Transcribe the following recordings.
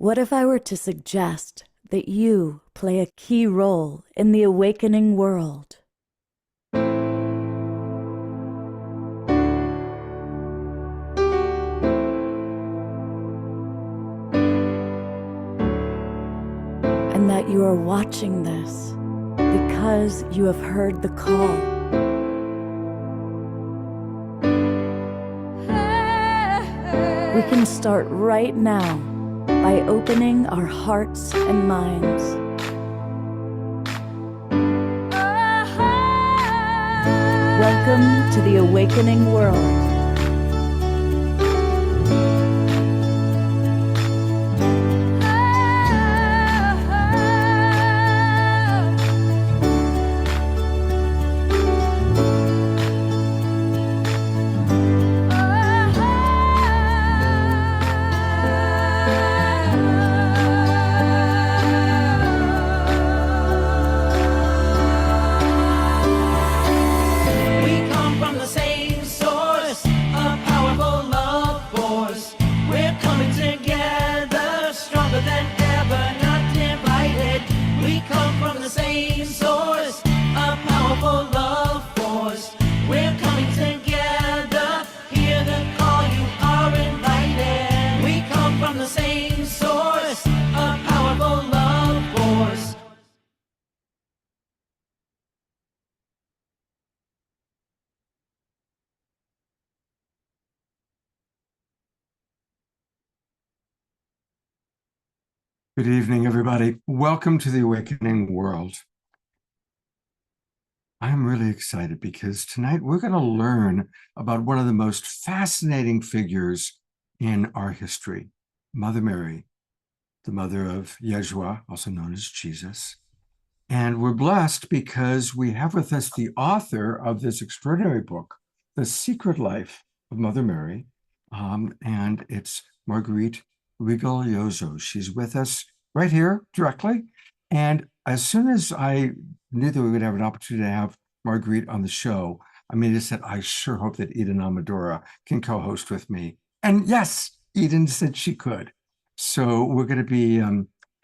What if I were to suggest that you play a key role in the awakening world? And that you are watching this because you have heard the call. We can start right now by opening our hearts and minds. Welcome to the awakening world. Good evening, everybody. Welcome to the Awakening World. I'm really excited because tonight we're going to learn about one of the most fascinating figures in our history, Mother Mary, the mother of Yeshua, also known as Jesus. And we're blessed because we have with us the author of this extraordinary book, The Secret Life of Mother Mary, and it's Marguerite Rigoglioso. She's with us right here directly. And as soon as I knew that we would have an opportunity to have Marguerite on the show, I mean, I said, I sure hope that Eden Amadora can co-host with me. And yes, Eden said she could. So we're going to be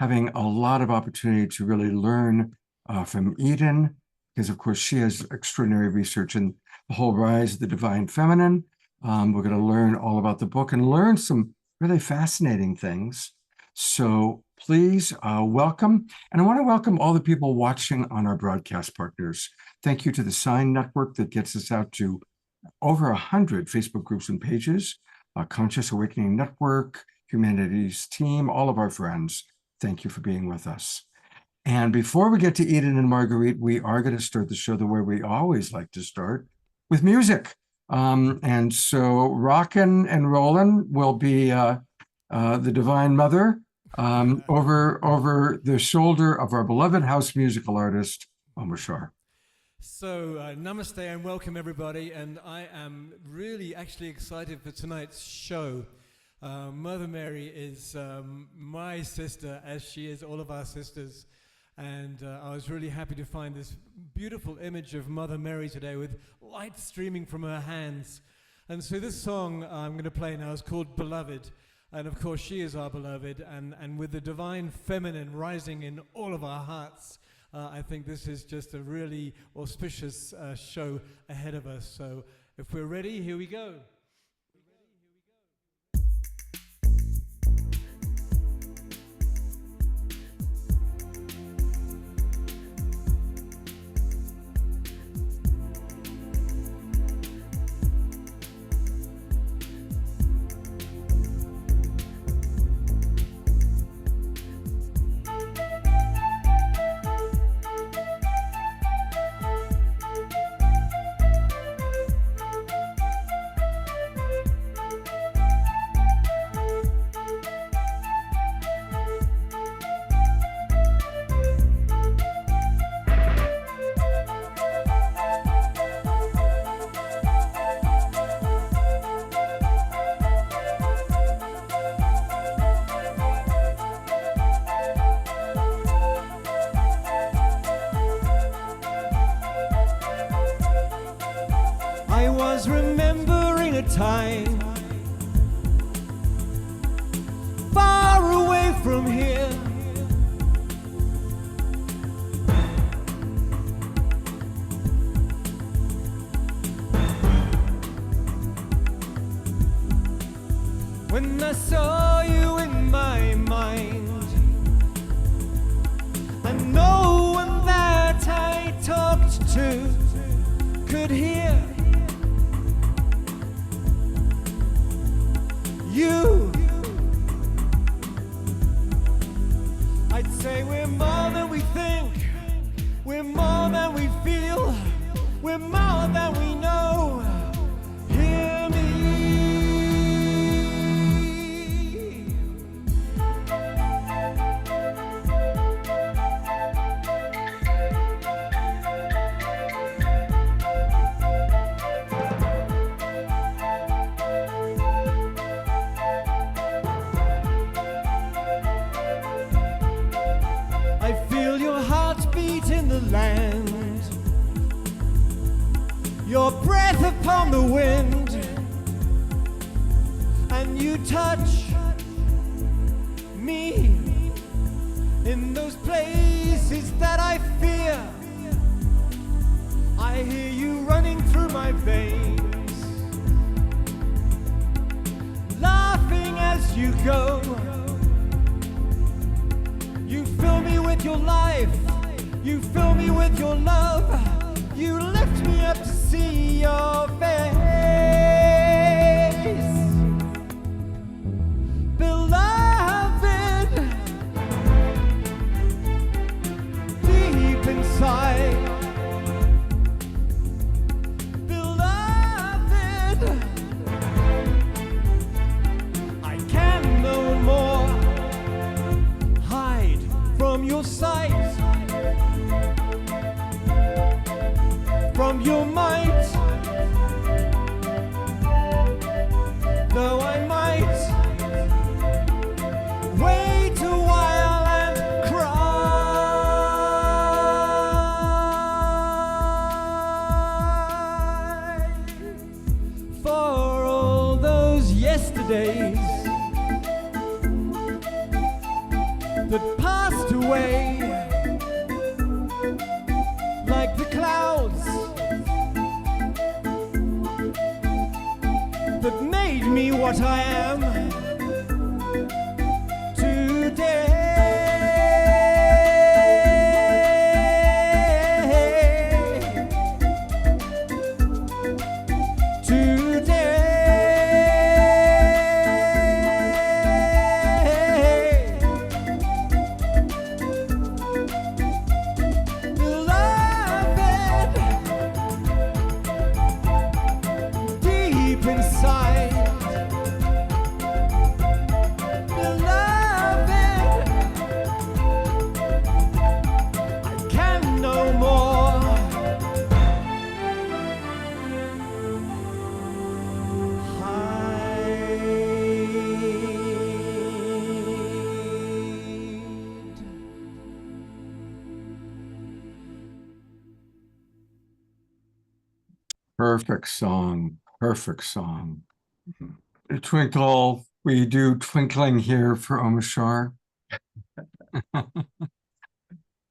having a lot of opportunity to really learn from Eden, because of course she has extraordinary research in the whole rise of the divine feminine. We're going to learn all about the book and learn some really fascinating things. So please welcome. And I want to welcome all the people watching on our broadcast partners. Thank you to the Sign Network that gets us out to over 100 Facebook groups and pages, Conscious Awakening Network, Humanities Team, all of our friends. Thank you for being with us. And before we get to Eden and Marguerite, we are going to start the show the way we always like to start, with music. And so rockin' and rollin' will be the Divine Mother over the shoulder of our beloved house musical artist, Omar Shar. So namaste and welcome everybody, and I am really actually excited for tonight's show. Mother Mary is my sister, as she is all of our sisters. And I was really happy to find this beautiful image of Mother Mary today with light streaming from her hands. And so this song I'm going to play now is called Beloved. And of course she is our beloved. And with the divine feminine rising in all of our hearts, I think this is just a really auspicious show ahead of us. So if we're ready, here we go. Time far away from from here. When I saw you in my mind, and no one that I talked to could hear you, I'd say we're more than we think, we're more than we feel, we're more than we know. Hear me. I feel your heartbeat in the land, your breath upon the wind, and you touch me in those places that I fear. I hear you running through my veins, laughing as you go. You fill me with your life, you fill me with your love, you lift me up to see your face. Beloved, deep inside. Beloved, I can no more hide from your sight, from your might, though I might wait a while and cry for all those yesterdays that passed away like the clouds that made me what I am today. Perfect song. Perfect song. Twinkle, we do twinkling here for Omashar.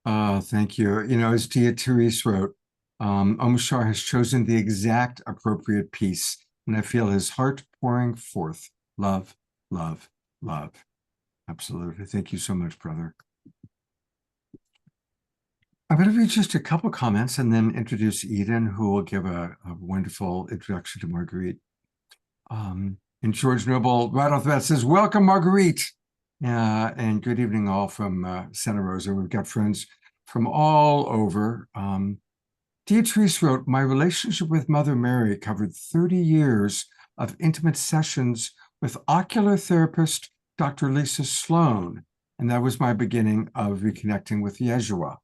Thank you. You know, as Dia Therese wrote, Omashar has chosen the exact appropriate piece, and I feel his heart pouring forth. Love, love, love. Absolutely. Thank you so much, brother. I'm going to read just a couple comments and then introduce Eden, who will give a wonderful introduction to Marguerite. And George Noble, right off the bat, says, welcome, Marguerite. And good evening, all from Santa Rosa. We've got friends from all over. Dia Therese wrote, my relationship with Mother Mary covered 30 years of intimate sessions with ocular therapist Dr. Lisa Sloan. And that was my beginning of reconnecting with Yeshua.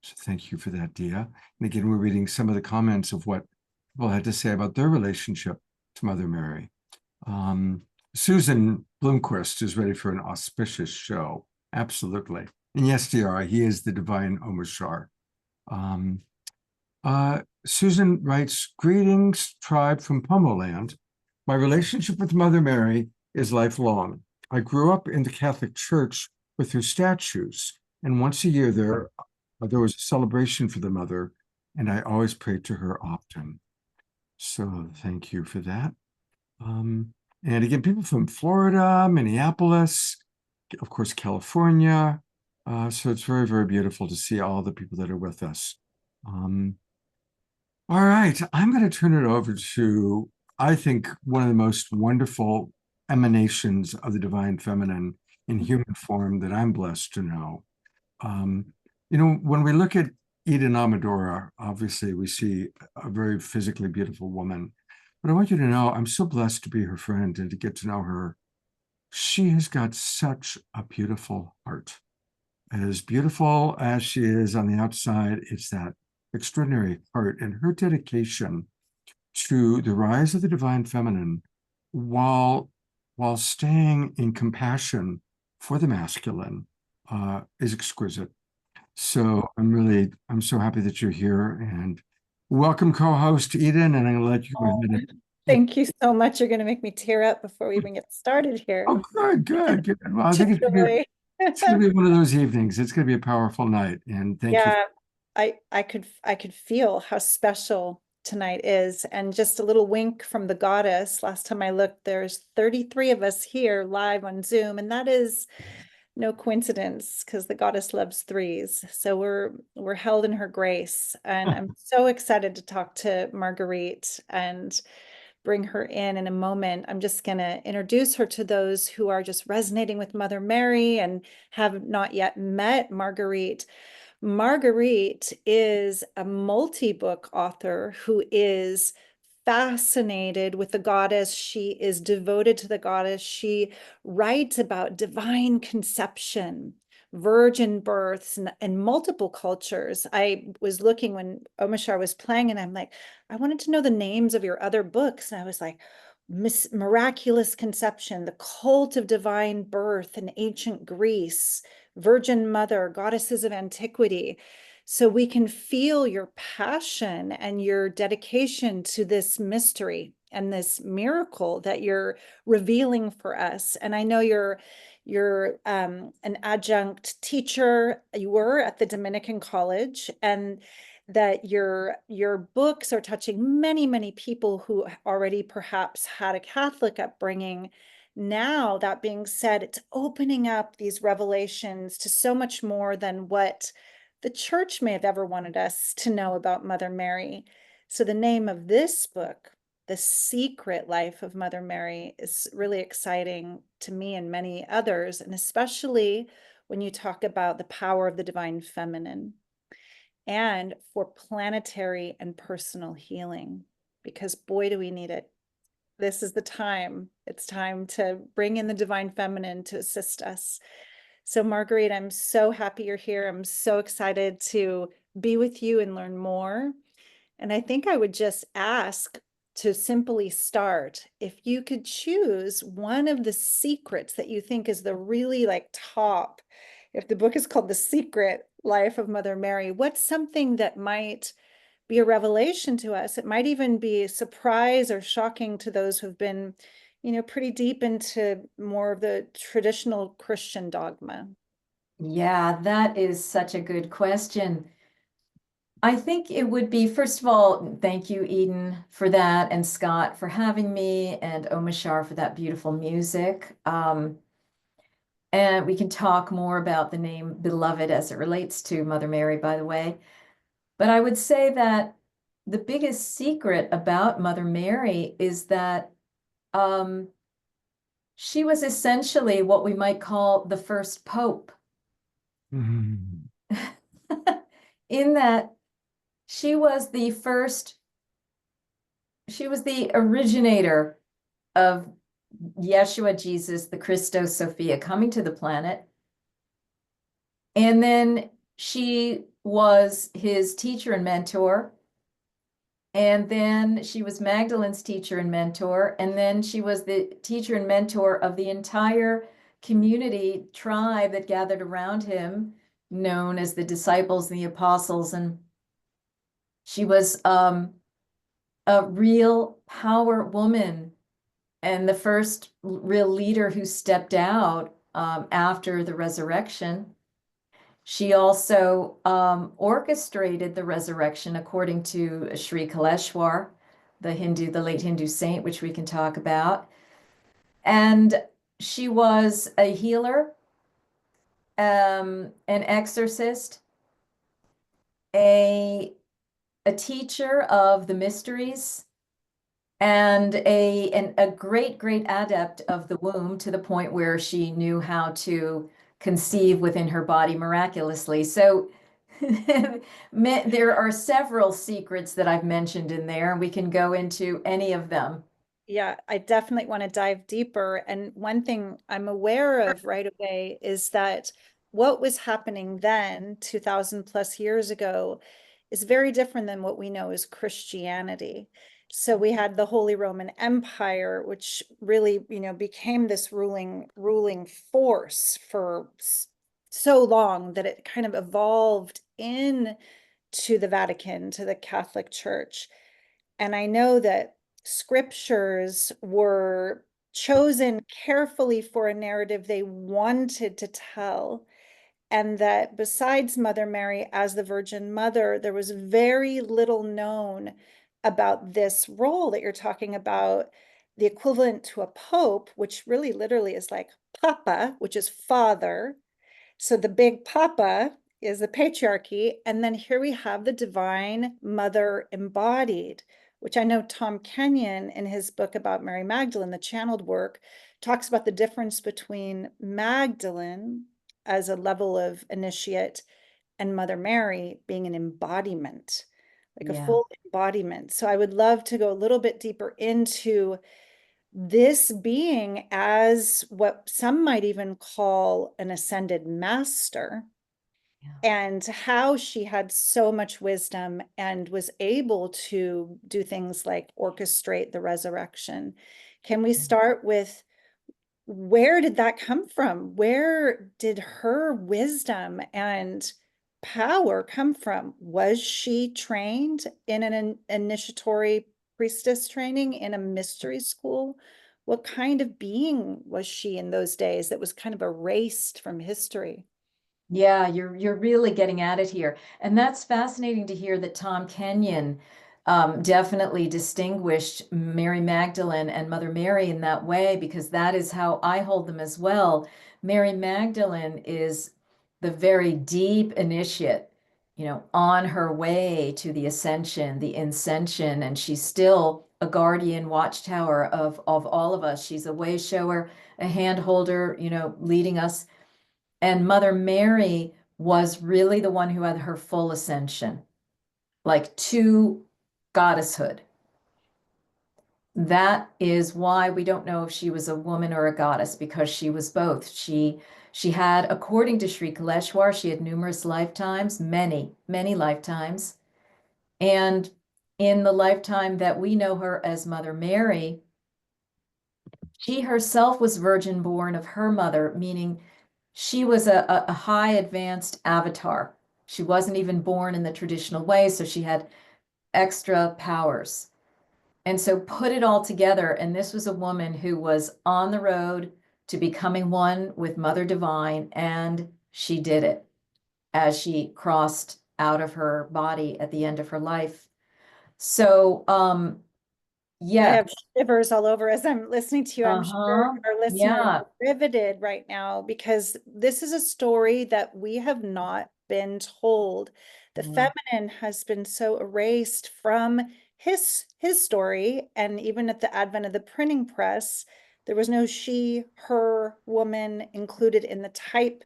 So thank you for that, Dia. And again, we're reading some of the comments of what people had to say about their relationship to Mother Mary. Susan Bloomquist is ready for an auspicious show. Absolutely. And yes, DR, he is the divine Omashar. Susan writes, greetings, tribe from Pomoland. My relationship with Mother Mary is lifelong. I grew up in the Catholic Church with her statues. And once a year there was a celebration for the mother, and I always prayed to her often. So thank you for that. And again, people from Florida, Minneapolis, of course, California. So it's very, very beautiful to see all the people that are with us. All right, I'm going to turn it over to, I think, one of the most wonderful emanations of the divine feminine in human form that I'm blessed to know. When we look at Eden Amadora, obviously we see a very physically beautiful woman. But I want you to know I'm so blessed to be her friend and to get to know her. She has got such a beautiful heart. As beautiful as she is on the outside, it's that extraordinary heart and her dedication to the rise of the divine feminine while staying in compassion for the masculine is exquisite. So I'm so happy that you're here, and welcome, co-host Eden, and I'm gonna let you go ahead and Thank you so much. You're going to make me tear up before we even get started here. oh, good. Well, I think it's gonna be one of those evenings. It's gonna be a powerful night, and thank you. Yeah, I could feel how special tonight is. And just a little wink from the goddess. Last time I looked, there's 33 of us here live on Zoom, and that is no coincidence because the goddess loves threes. So we're held in her grace. And I'm so excited to talk to Marguerite and bring her in a moment. I'm just going to introduce her to those who are just resonating with Mother Mary and have not yet met Marguerite. Marguerite is a multi-book author who is fascinated with the goddess. She is devoted to the goddess. She writes about divine conception, virgin births, and multiple cultures. I was looking when Omashar was playing, and I'm like, I wanted to know the names of your other books. And I was like, Miraculous Conception, The Cult of Divine Birth in Ancient Greece, Virgin Mother, Goddesses of Antiquity. So we can feel your passion and your dedication to this mystery and this miracle that you're revealing for us. And I know you're an adjunct teacher. You were at the Dominican College, and that your books are touching many people who already perhaps had a Catholic upbringing. Now, that being said, it's opening up these revelations to so much more than what the church may have ever wanted us to know about Mother Mary. So the name of this book, The Secret Life of Mother Mary, is really exciting to me and many others, and especially when you talk about the power of the divine feminine and for planetary and personal healing, because boy, do we need it. This is the time. It's time to bring in the divine feminine to assist us. So Marguerite, I'm so happy you're here. I'm so excited to be with you and learn more. And I think I would just ask to simply start, if you could choose one of the secrets that you think is the really top, if the book is called The Secret Life of Mother Mary, what's something that might be a revelation to us? It might even be a surprise or shocking to those who've been pretty deep into more of the traditional Christian dogma. Yeah, that is such a good question. I think it would be, first of all, thank you, Eden, for that, and Scott for having me, and Omashar for that beautiful music. And we can talk more about the name Beloved as it relates to Mother Mary, by the way. But I would say that the biggest secret about Mother Mary is that she was essentially what we might call the first pope. Mhm. In that she was the originator of Yeshua, Jesus, the Christos Sophia, coming to the planet. And then she was his teacher and mentor. And then she was Magdalene's teacher and mentor. And then she was the teacher and mentor of the entire community tribe that gathered around him, known as the disciples and the apostles. And she was a real power woman and the first real leader who stepped out after the resurrection. She also orchestrated the resurrection according to Sri Kaleshwar, the late Hindu saint, which we can talk about. And she was a healer, an exorcist, a teacher of the mysteries, and a great adept of the womb, to the point where she knew how to conceive within her body miraculously. So there are several secrets that I've mentioned in there, and we can go into any of them. Yeah, I definitely want to dive deeper. And one thing I'm aware of right away is that what was happening then, 2000 plus years ago, is very different than what we know as Christianity. So we had the Holy Roman Empire, which really, became this ruling force for so long that it kind of evolved in to the Vatican, to the Catholic Church. And I know that scriptures were chosen carefully for a narrative they wanted to tell. And that besides Mother Mary as the Virgin Mother, there was very little known about this role that you're talking about, the equivalent to a pope, which really literally is like Papa, which is father. So the big Papa is the patriarchy. And then here we have the Divine Mother embodied, which I know Tom Kenyon in his book about Mary Magdalene, the channeled work, talks about the difference between Magdalene as a level of initiate and Mother Mary being an embodiment, like a Yeah. full embodiment. So I would love to go a little bit deeper into this being as what some might even call an ascended master, Yeah. and how she had so much wisdom and was able to do things like orchestrate the resurrection. Can we start with, where did that come from? Where did her wisdom and power come from? Was she trained in an initiatory priestess training in a mystery school? What kind of being was she in those days that was kind of erased from history? Yeah, you're really getting at it here. And that's fascinating to hear that Tom Kenyon definitely distinguished Mary Magdalene and Mother Mary in that way, because that is how I hold them as well. Mary Magdalene is the very deep initiate, on her way to the ascension, the ascension, and she's still a guardian watchtower of all of us. She's a way shower, a hand holder, leading us. And Mother Mary was really the one who had her full ascension, like to goddesshood. That is why we don't know if she was a woman or a goddess, because she was both. She had, according to Sri Kaleshwar, she had numerous lifetimes, many lifetimes. And in the lifetime that we know her as Mother Mary, she herself was virgin born of her mother, meaning she was a high advanced avatar. She wasn't even born in the traditional way, so she had extra powers. And so put it all together, and this was a woman who was on the road to becoming one with Mother Divine, and she did it as she crossed out of her body at the end of her life. So, I yeah. have shivers all over as I'm listening to you. I'm sure our listeners Yeah. are riveted right now, because this is a story that we have not been told. The Yeah. feminine has been so erased from his story, and even at the advent of the printing press, there was no she, her, woman included in the type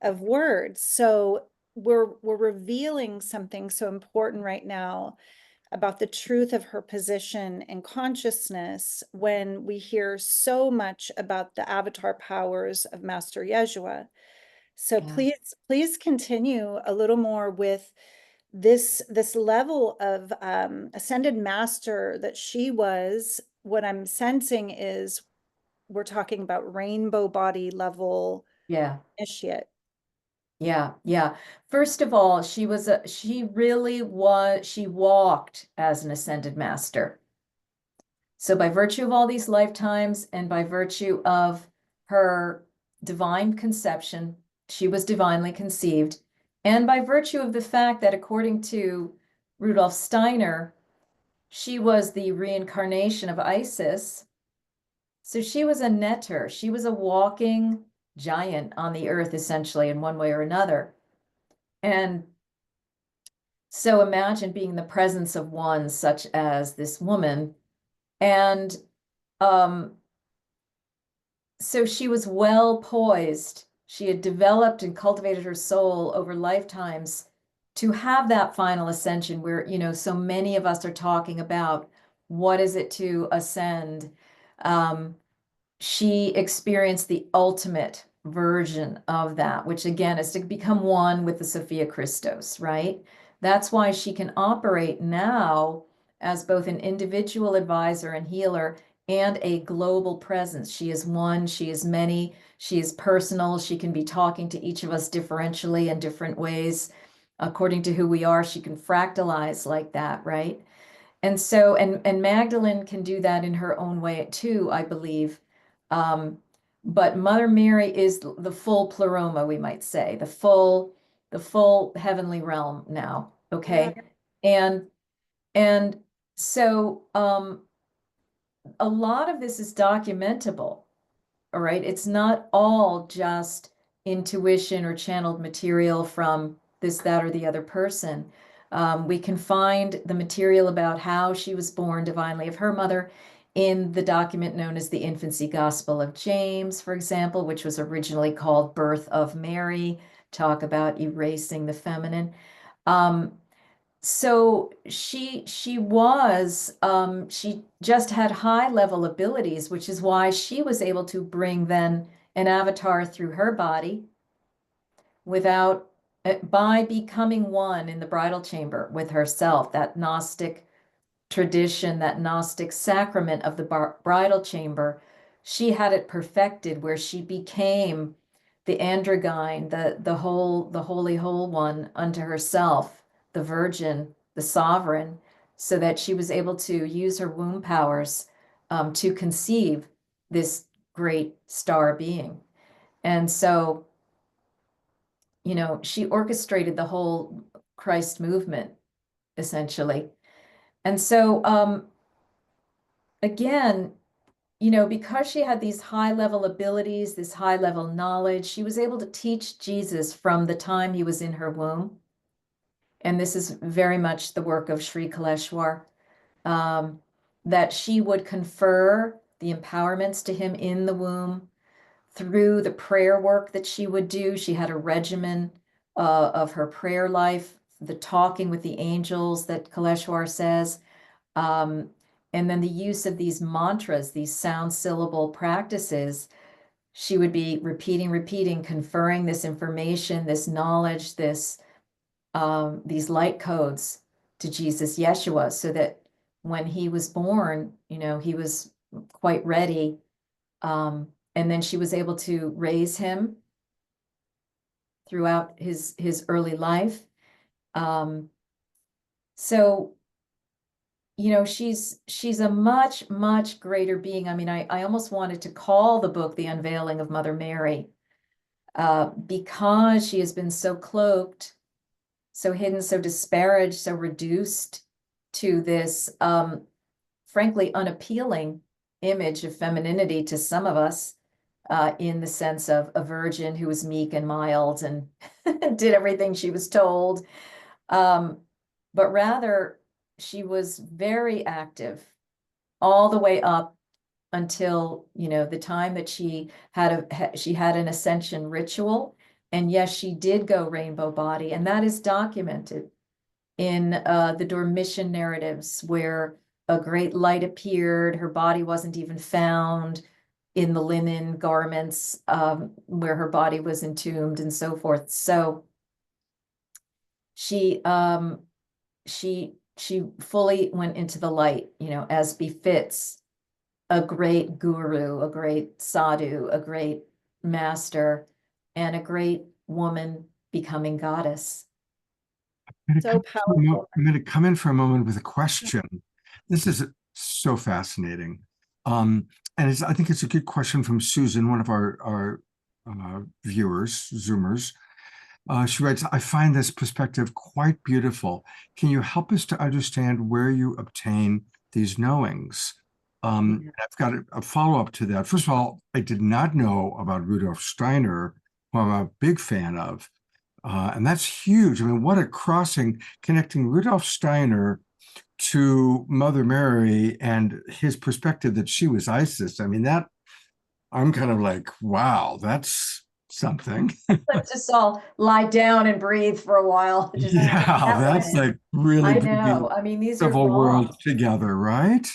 of words. So we're revealing something so important right now about the truth of her position and consciousness when we hear so much about the avatar powers of Master Yeshua. So Yeah. please continue a little more with this level of ascended master that she was. What I'm sensing is we're talking about rainbow body level Yeah. initiate. Yeah, yeah. First of all, she really was, she walked as an ascended master. So by virtue of all these lifetimes and by virtue of her divine conception. She was divinely conceived. And by virtue of the fact that, according to Rudolf Steiner, she was the reincarnation of Isis. So she was a netter. She was a walking giant on the earth, essentially, in one way or another. And so imagine being in the presence of one such as this woman. And so she was well poised. She had developed and cultivated her soul over lifetimes to have that final ascension where, you know, so many of us are talking about what is it to ascend. She experienced the ultimate version of that, which again is to become one with the Sophia Christos, right? That's why she can operate now as both an individual advisor and healer and a global presence. She is one, she is many, she is personal. She can be talking to each of us differentially in different ways. According to who we are, she can fractalize like that, right? And so, and Magdalene can do that in her own way too, I believe. But Mother Mary is the full pleroma, we might say, the full heavenly realm now. Okay. Yeah. And so a lot of this is documentable. All right. It's not all just intuition or channeled material from this, that, or the other person. We can find the material about how she was born divinely of her mother in the document known as the Infancy Gospel of James, for example, which was originally called Birth of Mary, talk about erasing the feminine. So she just had high level abilities, which is why she was able to bring then an avatar through her body without by becoming one in the bridal chamber with herself, that Gnostic tradition, that Gnostic sacrament of the bridal chamber. She had it perfected where she became the androgyne, the holy whole one unto herself, the virgin, the sovereign, so that she was able to use her womb powers to conceive this great star being. And so, you know, she orchestrated the whole Christ movement, essentially. And so, again, you know, because she had these high level abilities, this high level knowledge, she was able to teach Jesus from the time he was in her womb. And this is very much the work of Sri Kaleshwar, that she would confer the empowerments to him in the womb through the prayer work that she would do. She had a regimen of her prayer life, the talking with the angels that Kaleshwar says, and then the use of these mantras, these sound syllable practices. She would be repeating, conferring this information, this knowledge, these light codes to Jesus, Yeshua, so that when he was born, you know, he was quite ready. And then she was able to raise him throughout his early life. So, you know, she's a much, much greater being. I mean, I almost wanted to call the book The Unveiling of Mother Mary, because she has been so cloaked, so hidden, so disparaged, so reduced to this, frankly, unappealing image of femininity to some of us, in the sense of a virgin who was meek and mild and did everything she was told. But rather, she was very active all the way up until, you know, the time that she had an ascension ritual. And yes, she did go rainbow body, and that is documented in the Dormition narratives, where a great light appeared. Her body wasn't even found in the linen garments, where her body was entombed and so forth. So she fully went into the light, you know, as befits a great guru, a great sadhu, a great master, and a great woman becoming goddess. So powerful. I'm going to come in for a moment with a question. This is so fascinating. And I think it's a good question from Susan, one of our viewers, Zoomers. She writes, I find this perspective quite beautiful. Can you help us to understand where you obtain these knowings? I've got a follow-up to that. First of all, I did not know about Rudolf Steiner, who I'm a big fan of. And that's huge. I mean, what a crossing, connecting Rudolf Steiner to Mother Mary and his perspective that she was Isis. I mean, that I'm kind of like, wow, that's something. Let's just all lie down and breathe for a while. Just Yeah, that's way. like really I bringing know. I mean, these are several raw, worlds together, right?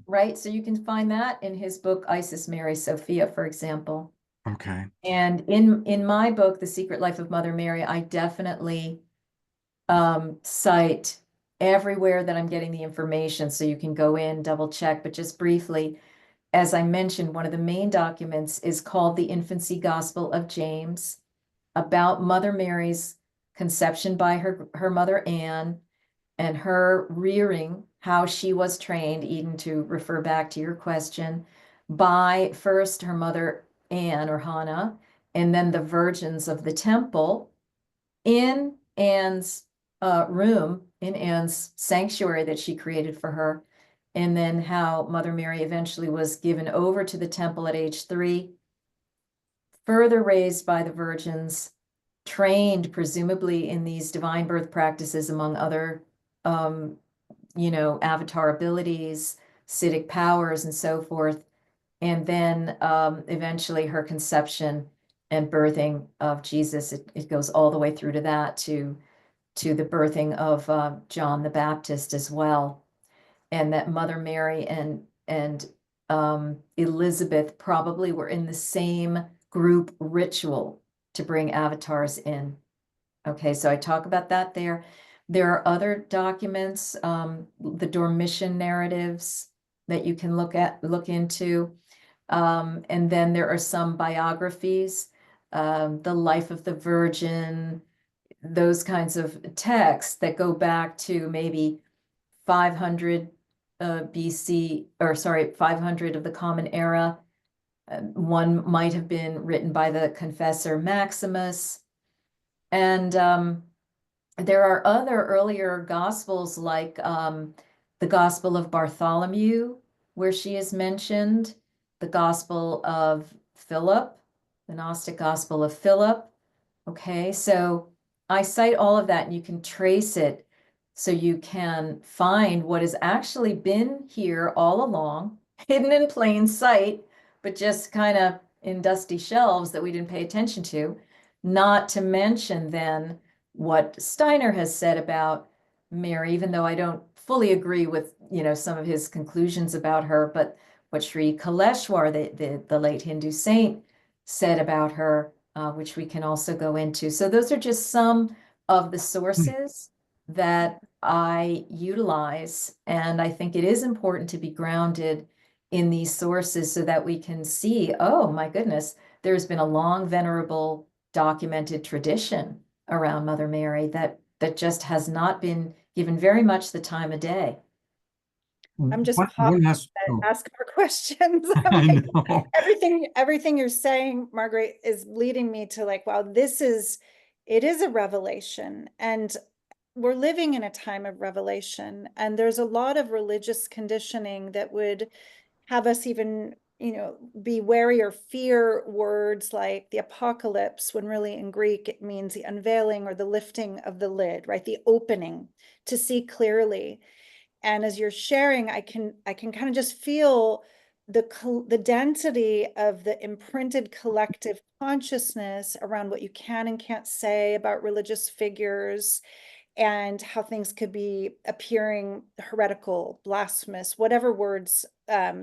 right? So you can find that in his book, Isis Mary Sophia, for example. Okay. And in my book, The Secret Life of Mother Mary, I definitely cite everywhere that I'm getting the information, so you can go in, double check. But just briefly, as I mentioned, one of the main documents is called the Infancy Gospel of James, about Mother Mary's conception by her mother Anne and her rearing, how she was trained, Eden, to refer back to your question, by first her mother Anne or Hannah, and then the virgins of the temple in Anne's room, in Anne's sanctuary that she created for her, and then how Mother Mary eventually was given over to the temple at age 3, further raised by the virgins, trained presumably in these divine birth practices, among other, avatar abilities, Siddhic powers, and so forth. And then eventually her conception and birthing of Jesus, it goes all the way through to that, to the birthing of John the Baptist as well. And that Mother Mary and Elizabeth probably were in the same group ritual to bring avatars in. Okay, so I talk about that there. There are other documents, the Dormition narratives that you can look into. And then there are some biographies, the Life of the Virgin, those kinds of texts that go back to maybe 500 BC, or sorry, 500 of the Common Era. One might have been written by the confessor Maximus. And there are other earlier gospels, like the Gospel of Bartholomew, where she is mentioned, the Gospel of Philip, the Gnostic Gospel of Philip. Okay, so I cite all of that, and you can trace it, so you can find what has actually been here all along, hidden in plain sight, but just kind of in dusty shelves that we didn't pay attention to. Not to mention then what Steiner has said about Mary, even though I don't fully agree with, some of his conclusions about her, but what Sri Kaleshwar, the late Hindu saint, said about her, which we can also go into. So those are just some of the sources that I utilize, and I think it is important to be grounded in these sources so that we can see, oh my goodness, there's been a long, venerable, documented tradition around Mother Mary that just has not been given very much the time of day. I'm just One last, ask more questions. I know. Everything you're saying, Marguerite, is leading me to like, wow, it is a revelation. And we're living in a time of revelation. And there's a lot of religious conditioning that would have us even, be wary or fear words like the apocalypse, when really in Greek it means the unveiling or the lifting of the lid, right? The opening to see clearly. And as you're sharing, I can kind of just feel the density of the imprinted collective consciousness around what you can and can't say about religious figures, and how things could be appearing heretical, blasphemous, whatever words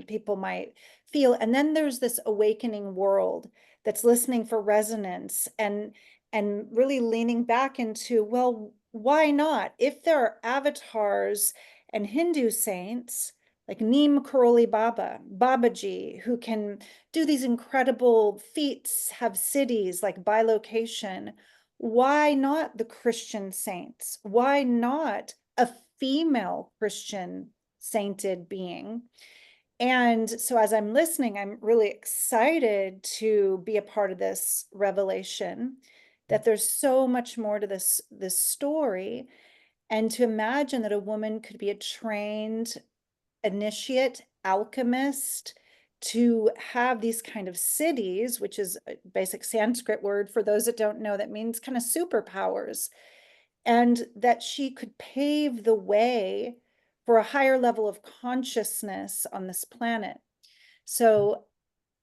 people might feel. And then there's this awakening world that's listening for resonance and really leaning back into, well, why not? If there are avatars and Hindu saints like Neem Karoli Baba, Babaji, who can do these incredible feats, have cities like bilocation, why not the Christian saints? Why not a female Christian sainted being? And so as I'm listening, I'm really excited to be a part of this revelation, that there's so much more to this story, and to imagine that a woman could be a trained initiate, alchemist, to have these kind of cities, which is a basic Sanskrit word for those that don't know, that means kind of superpowers, and that she could pave the way for a higher level of consciousness on this planet. So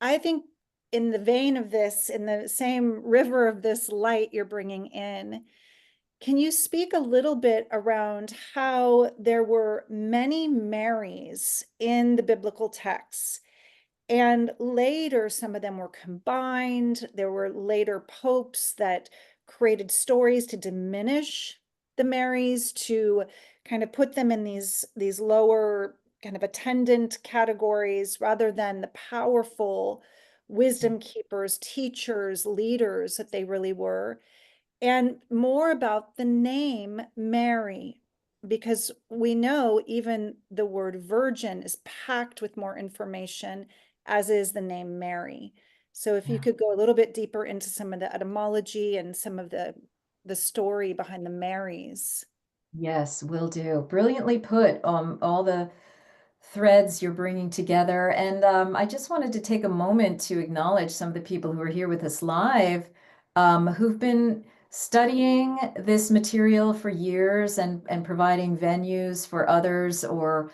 I think, in the vein of this, in the same river of this light you're bringing in, can you speak a little bit around how there were many Marys in the biblical texts? And later, some of them were combined. There were later popes that created stories to diminish the Marys, to kind of put them in these lower kind of attendant categories, rather than the powerful wisdom keepers, teachers, leaders that they really were. And more about the name Mary, because we know even the word virgin is packed with more information, as is the name Mary. So if you Yeah. could go a little bit deeper into some of the etymology and some of the story behind the Marys. Yes, will do. Brilliantly put, all the threads you're bringing together. And I just wanted to take a moment to acknowledge some of the people who are here with us live, who've been studying this material for years and providing venues for others, or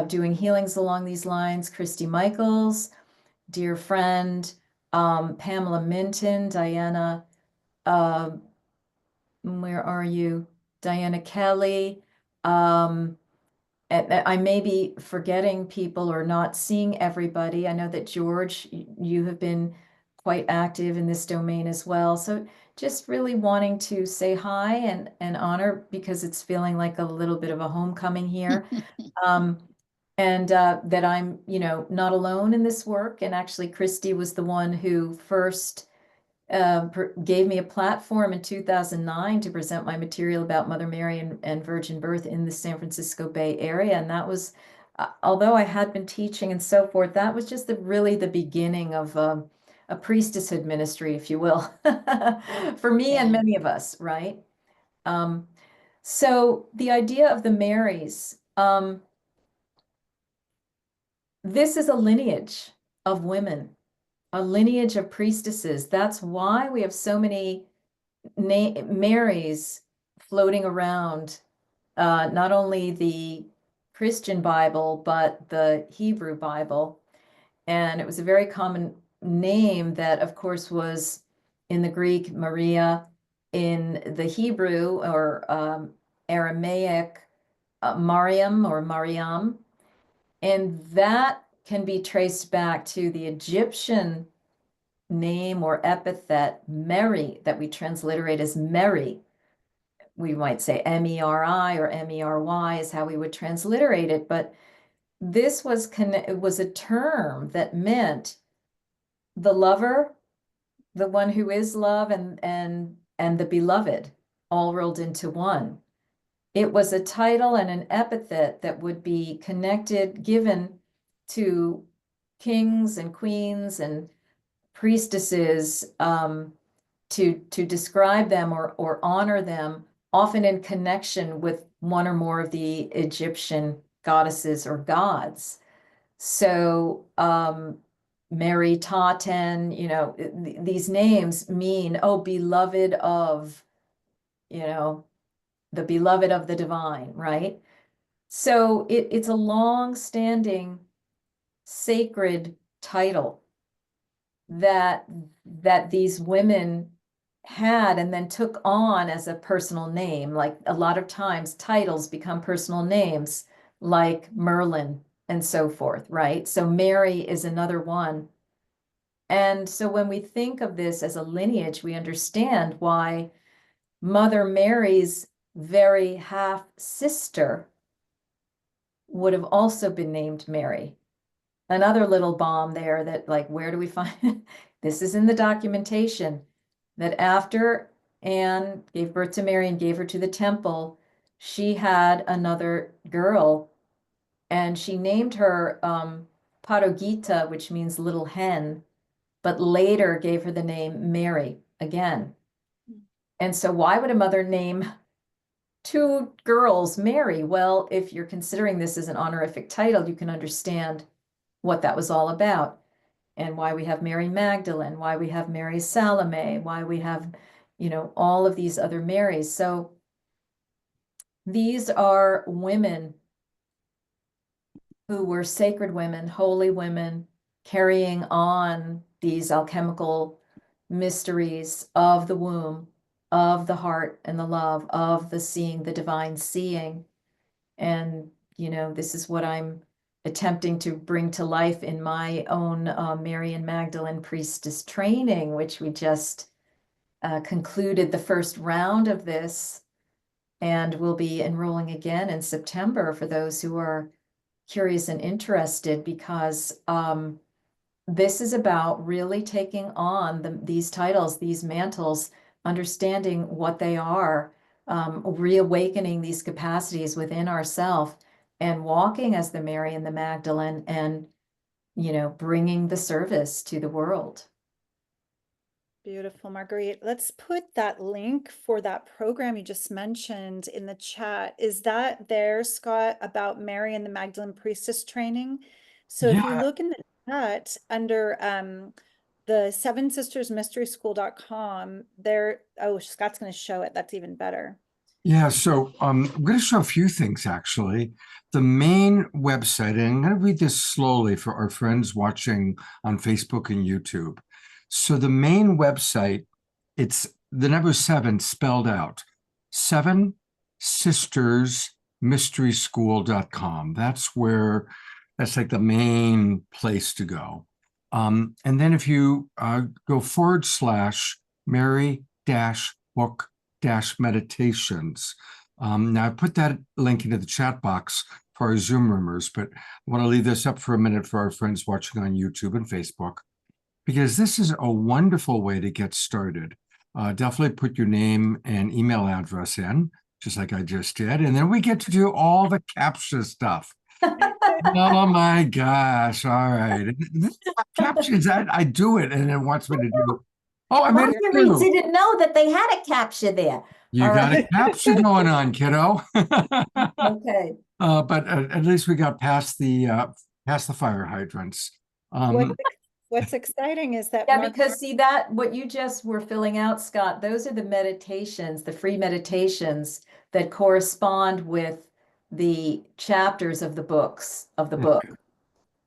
doing healings along these lines. Christy Michaels, dear friend, Pamela Minton, Diana, uh, where are you? Diana Kelly. And I may be forgetting people or not seeing everybody. I know that George, you have been quite active in this domain as well. So just really wanting to say hi and honor, because it's feeling like a little bit of a homecoming here. Um, and that I'm, not alone in this work. And actually, Christy was the one who first gave me a platform in 2009 to present my material about Mother Mary and virgin birth in the San Francisco Bay Area. And that was, although I had been teaching and so forth, that was just really the beginning of a priestesshood ministry, if you will, for me and many of us, right? So the idea of the Marys, this is a lineage of women, a lineage of priestesses. That's why we have so many Marys floating around, not only the Christian Bible, but the Hebrew Bible. And it was a very common name that, of course, was in the Greek, Maria, in the Hebrew or Aramaic, Mariam or Mariam. And that can be traced back to the Egyptian name or epithet, Mary, that we transliterate as Mary. We might say Meri or Mery is how we would transliterate it, but this was a term that meant the lover, the one who is love, and the beloved, all rolled into one. It was a title and an epithet that would be given to kings and queens and priestesses, to describe them or honor them, often in connection with one or more of the Egyptian goddesses or gods. So Mary Taten, these names mean, oh, beloved of, the beloved of the divine, right? So it's a long-standing sacred title that these women had and then took on as a personal name. Like a lot of times titles become personal names, like Merlin and so forth, right? So Mary is another one. And so when we think of this as a lineage, we understand why Mother Mary's very half sister would have also been named Mary. Another little bomb there that, like, where do we find this is in the documentation, that after Anne gave birth to Mary and gave her to the temple, she had another girl and she named her Parogita, which means little hen, but later gave her the name Mary again. And so why would a mother name two girls Mary? Well, if you're considering this as an honorific title, you can understand what that was all about and why we have Mary Magdalene, why we have Mary Salome, why we have, all of these other Marys. So these are women who were sacred women, holy women, carrying on these alchemical mysteries of the womb, of the heart and the love, of the seeing, the divine seeing. And, this is what I'm attempting to bring to life in my own Mary and Magdalene priestess training, which we just concluded the first round of this, and we'll be enrolling again in September for those who are curious and interested, because this is about really taking on these titles, these mantles, understanding what they are, reawakening these capacities within ourselves, and walking as the Mary and the Magdalene, and bringing the service to the world. Beautiful, Marguerite. Let's put that link for that program you just mentioned in the chat. Is that there, Scott, about Mary and the Magdalene priestess training? So if you Yeah, look in the chat under the sevensistersmysteryschool.com, there, oh, Scott's going to show it. That's even better. yeah. So I'm going to show a few things actually. The main website, and I'm going to read this slowly for our friends watching on Facebook and YouTube. So the main website, it's the number 7 spelled out, 7sistersmysteryschool.com. That's like the main place to go. And then if you go / Mary-book-meditations. Now I put that link into the chat box for our Zoom roomers, but I want to leave this up for a minute for our friends watching on YouTube and Facebook, because this is a wonderful way to get started. Definitely put your name and email address in, just like I just did. And then we get to do all the CAPTCHA stuff. Oh my gosh. All right. Captions, I do it and it wants me to do. Oh, I made it Marguerite too. didn't know that they had a CAPTCHA there. You All got right. a CAPTCHA going on, kiddo. Okay. But at least we got past the fire hydrants. What's exciting is that Yeah, because see that what you just were filling out, Scott, those are the meditations, the free meditations that correspond with the chapters of the books of the book.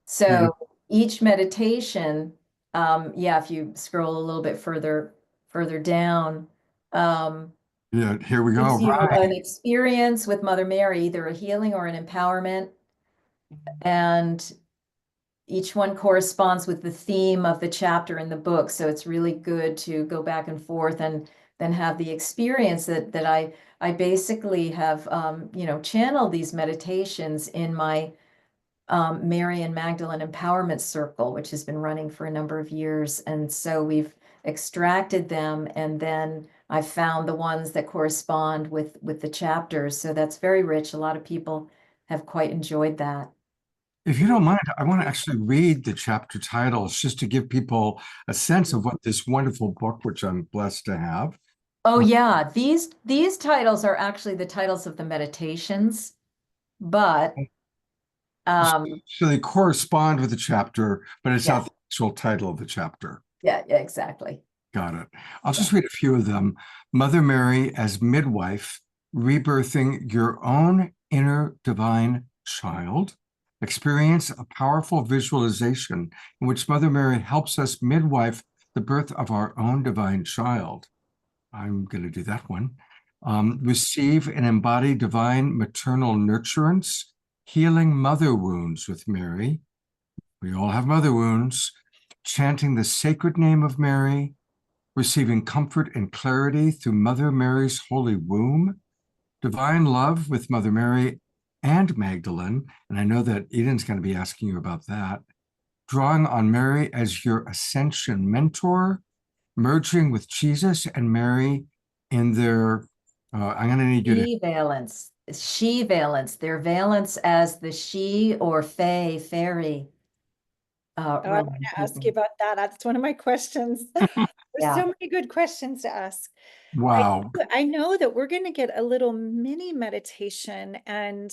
So each meditation, if you scroll a little bit further down, Yeah, here we go. gives you Right. an experience with Mother Mary, either a healing or an empowerment, and each one corresponds with the theme of the chapter in the book. So it's really good to go back and forth and then have the experience that I basically have, channeled these meditations in my Mary and Magdalene Empowerment Circle, which has been running for a number of years. And so we've extracted them, and then I found the ones that correspond with the chapters. So that's very rich. A lot of people have quite enjoyed that. If you don't mind, I want to actually read the chapter titles just to give people a sense of what this wonderful book, which I'm blessed to have. Oh yeah, these titles are actually the titles of the meditations, but So they correspond with the chapter, but it's yeah. not the actual title of the chapter. Yeah, exactly. Got it. I'll just read a few of them. Mother Mary as midwife, rebirthing your own inner divine child. Experience a powerful visualization in which Mother Mary helps us midwife the birth of our own divine child. I'm going to do that one. Receive and embody divine maternal nurturance, healing mother wounds with Mary. We all have mother wounds. Chanting the sacred name of Mary, receiving comfort and clarity through Mother Mary's holy womb, divine love with Mother Mary and Magdalene, and I know that Eden's going to be asking you about that, drawing on Mary as your ascension mentor, merging with Jesus and Mary in their, I'm going to need you to. She valence, their valence as the she or fairy. Oh, I want to ask you about that. That's one of my questions. There's Yeah. so many good questions to ask. Wow. I know that we're going to get a little mini meditation, and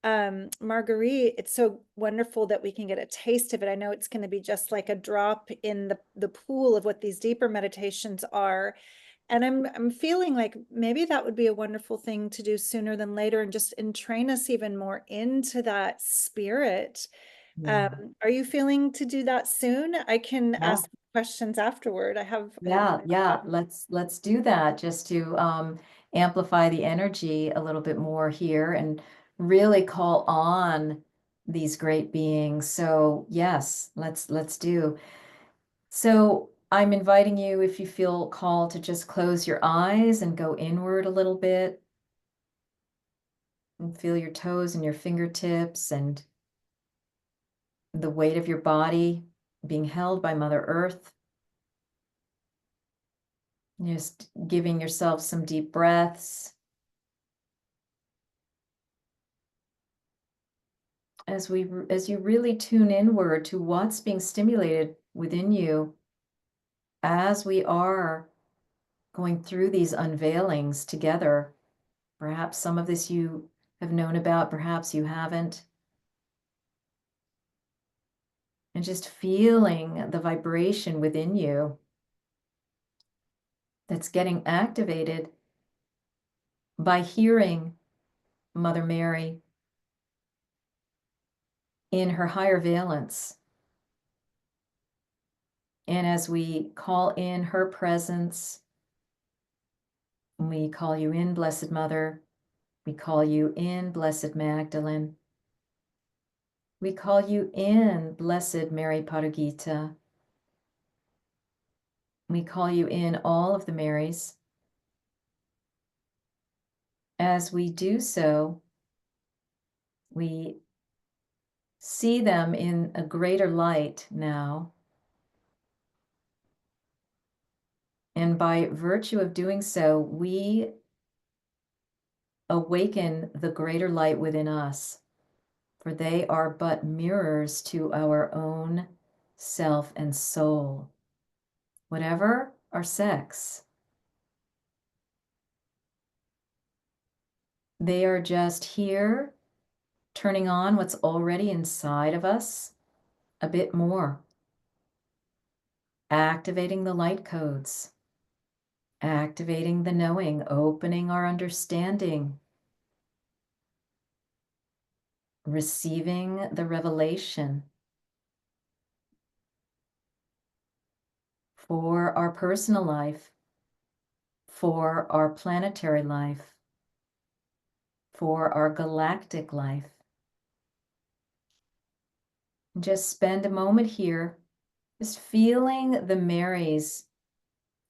Marguerite, it's so wonderful that we can get a taste of it. I know it's going to be just like a drop in the pool of what these deeper meditations are. And I'm feeling like maybe that would be a wonderful thing to do sooner than later, and just entrain us even more into that spirit. Yeah. Are you feeling to do that soon? I can Yeah. ask questions afterward. I have Yeah, let's do that, just to amplify the energy a little bit more here and really call on these great beings. So yes, let's do. So I'm inviting you, if you feel called, to just close your eyes and go inward a little bit and feel your toes and your fingertips and the weight of your body being held by Mother Earth. Just giving yourself some deep breaths as you really tune inward to what's being stimulated within you as we are going through these unveilings together. Perhaps some of this you have known about, perhaps you haven't. And just feeling the vibration within you that's getting activated by hearing Mother Mary in her higher valence. And as we call in her presence, we call you in, Blessed Mother. We call you in, Blessed Magdalene. We call you in, Blessed Mary Parugita. We call you in, all of the Marys. As we do so, we see them in a greater light now. And by virtue of doing so, we awaken the greater light within us, for they are but mirrors to our own self and soul, whatever our sex. They are just here, turning on what's already inside of us a bit more, activating the light codes, activating the knowing, opening our understanding, receiving the revelation for our personal life, for our planetary life, for our galactic life. Just spend a moment here, just feeling the Marys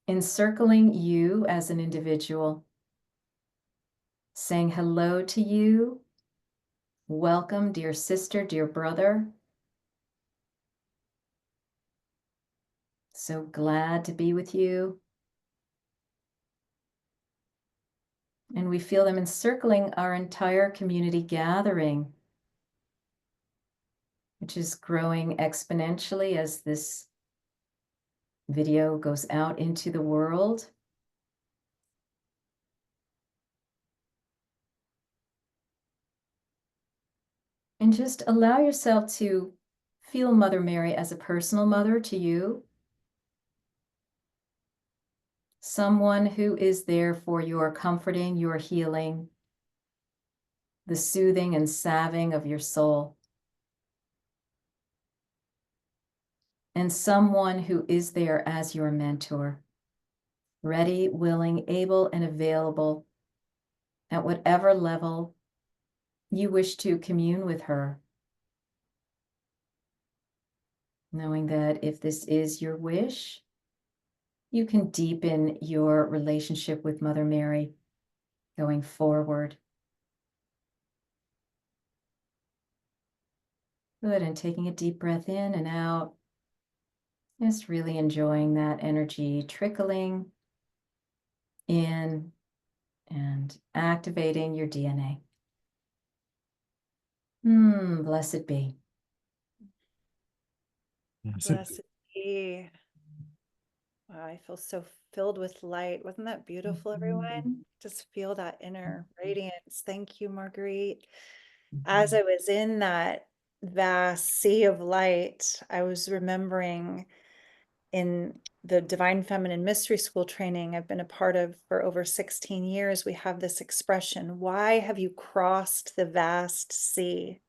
encircling you as an individual, saying hello to you. Welcome, dear sister, dear brother. So glad to be with you. And we feel them encircling our entire community gathering, which is growing exponentially as this video goes out into the world. And just allow yourself to feel Mother Mary as a personal mother to you, someone who is there for your comforting, your healing, the soothing and salving of your soul, and someone who is there as your mentor, ready, willing, able, and available at whatever level you wish to commune with her, knowing that if this is your wish, you can deepen your relationship with Mother Mary going forward. Good, and taking a deep breath in and out, just really enjoying that energy trickling in and activating your DNA. Blessed be. Blessed be. Wow, I feel so filled with light. Wasn't that beautiful, everyone? Just feel that inner radiance. Thank you, Marguerite. As I was in that vast sea of light, I was remembering in the Divine Feminine Mystery School training I've been a part of for over 16 years, we have this expression, why have you crossed the vast sea?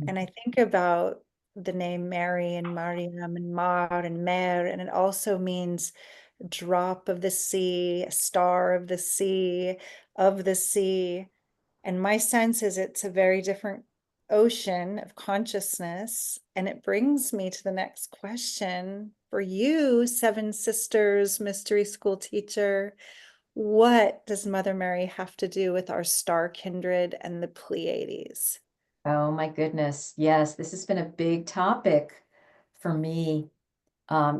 And I think about the name Mary and Mariam and Mar and Mer, and it also means drop of the sea, a star of the sea, of the sea. And my sense is it's a very different ocean of consciousness. And it brings me to the next question for you, Seven Sisters Mystery School teacher. What does Mother Mary have to do with our star kindred and the Pleiades? Oh my goodness. Yes, this has been a big topic for me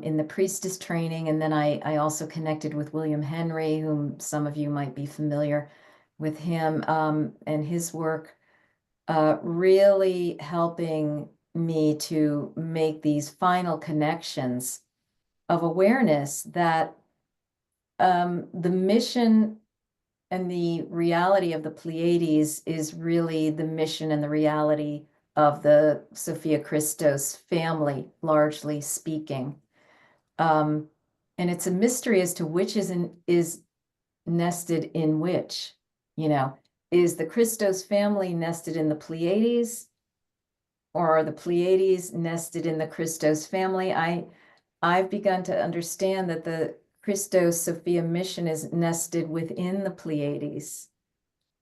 in the priestess training. And then I also connected with William Henry, whom some of you might be familiar with him and his work, really helping me to make these final connections of awareness that the mission and the reality of the Pleiades is really the mission and the reality of the Sophia Christos family, largely speaking. And it's a mystery as to which is nested in which, is the Christos family nested in the Pleiades, or are the Pleiades nested in the Christos family? I've begun to understand that the Christos Sophia mission is nested within the Pleiades,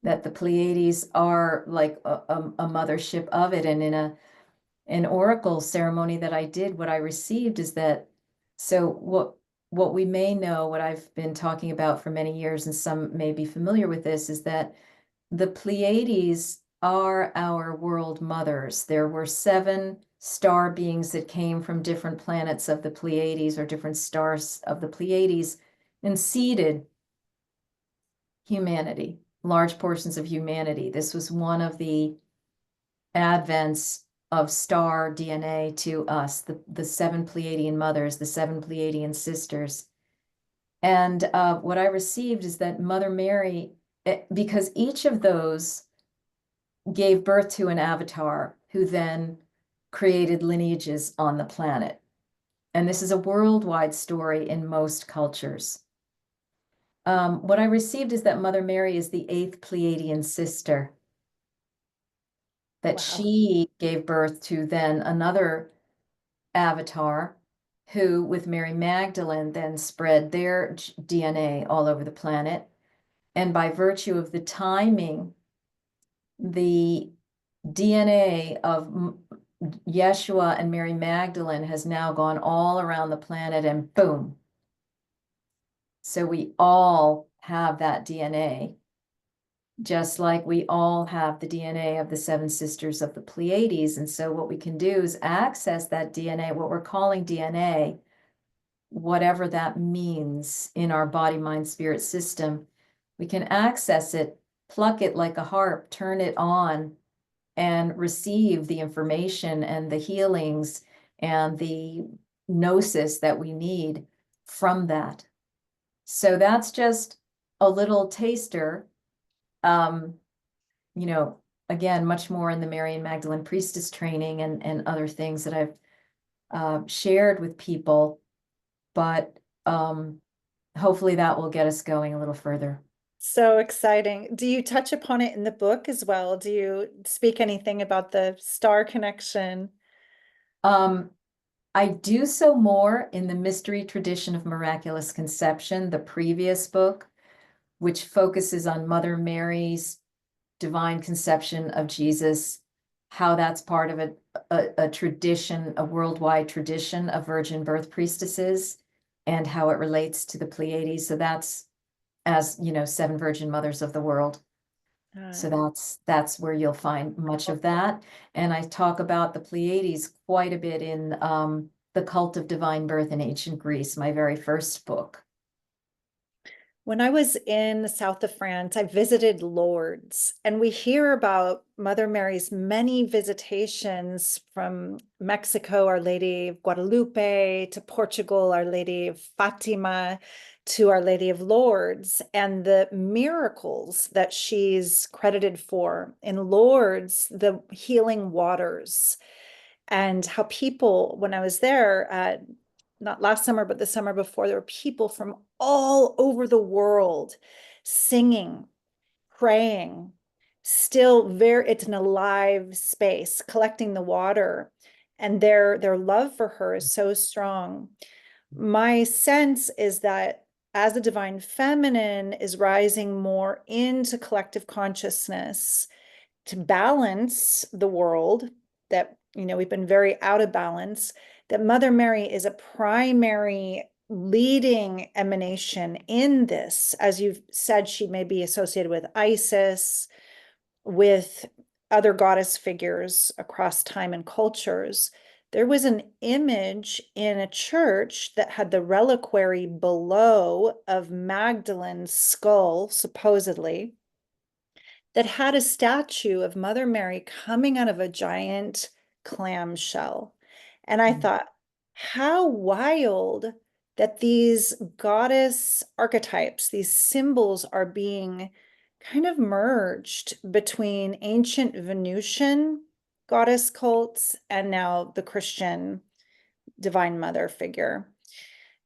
that the Pleiades are like a mothership of it. And in an oracle ceremony that I did, what I received is that, so what we may know, what I've been talking about for many years, and some may be familiar with this, is that the Pleiades are our world mothers. There were 7 star beings that came from different planets of the Pleiades, or different stars of the Pleiades, and seeded humanity, large portions of humanity. This was one of the advents of star DNA to us, the 7 Pleiadian mothers, the 7 Pleiadian sisters. And what I received is that Mother Mary, because each of those gave birth to an avatar who then created lineages on the planet. And this is a worldwide story in most cultures. What I received is that Mother Mary is the 8th Pleiadian sister, that Wow. she gave birth to then another avatar who, with Mary Magdalene, then spread their DNA all over the planet. And by virtue of the timing, the DNA of Yeshua and Mary Magdalene has now gone all around the planet, and boom. So we all have that DNA, just like we all have the DNA of the 7 sisters of the Pleiades. And so what we can do is access that DNA, what we're calling DNA, whatever that means in our body, mind, spirit system. We can access it, pluck it like a harp, turn it on, and receive the information and the healings and the gnosis that we need from that. So that's just a little taster. Again, much more in the Mary and Magdalene priestess training and other things that I've shared with people, but hopefully that will get us going a little further. So exciting. Do you touch upon it in the book as well? Do you speak anything about the star connection? I do so more in the Mystery Tradition of Miraculous Conception, the previous book, which focuses on Mother Mary's divine conception of Jesus, how that's part of a tradition, a worldwide tradition of virgin birth priestesses, and how it relates to the Pleiades. So that's, as you know, 7 virgin mothers of the world. So that's where you'll find much of that. And I talk about the Pleiades quite a bit in The Cult of Divine Birth in Ancient Greece, my very first book. When I was in the south of France, I visited Lourdes, and we hear about Mother Mary's many visitations from Mexico, Our Lady of Guadalupe, to Portugal, Our Lady of Fatima, to Our Lady of Lourdes, and the miracles that she's credited for. In Lourdes, the healing waters, and how people, when I was there, not last summer, but the summer before, there were people from all over the world singing, praying, still it's an alive space, collecting the water. And their love for her is so strong. My sense is that as the divine feminine is rising more into collective consciousness to balance the world, that, we've been very out of balance, that Mother Mary is a primary leading emanation in this. As you've said, she may be associated with Isis, with other goddess figures across time and cultures. There was an image in a church that had the reliquary below of Magdalene's skull, supposedly, that had a statue of Mother Mary coming out of a giant clam shell. And I thought, how wild that these goddess archetypes, these symbols, are being kind of merged between ancient Venusian goddess cults and now the Christian Divine Mother figure.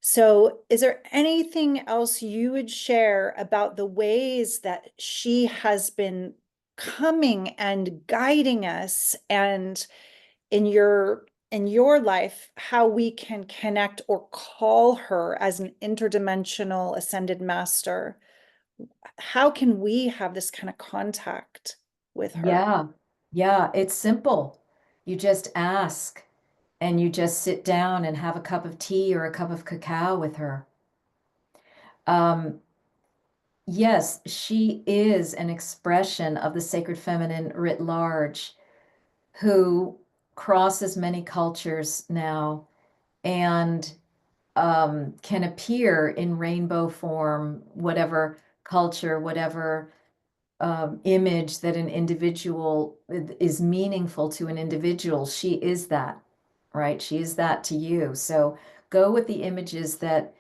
So is there anything else you would share about the ways that she has been coming and guiding us, and in your life, how we can connect or call her as an interdimensional ascended master? How can we have this kind of contact with her? Yeah, it's simple. You just ask, and you just sit down and have a cup of tea or a cup of cacao with her. Yes, she is an expression of the sacred feminine writ large, who crosses many cultures now and can appear in rainbow form, whatever culture, whatever image that an individual is meaningful to an individual. She is that, right? She is that to you. So go with the images that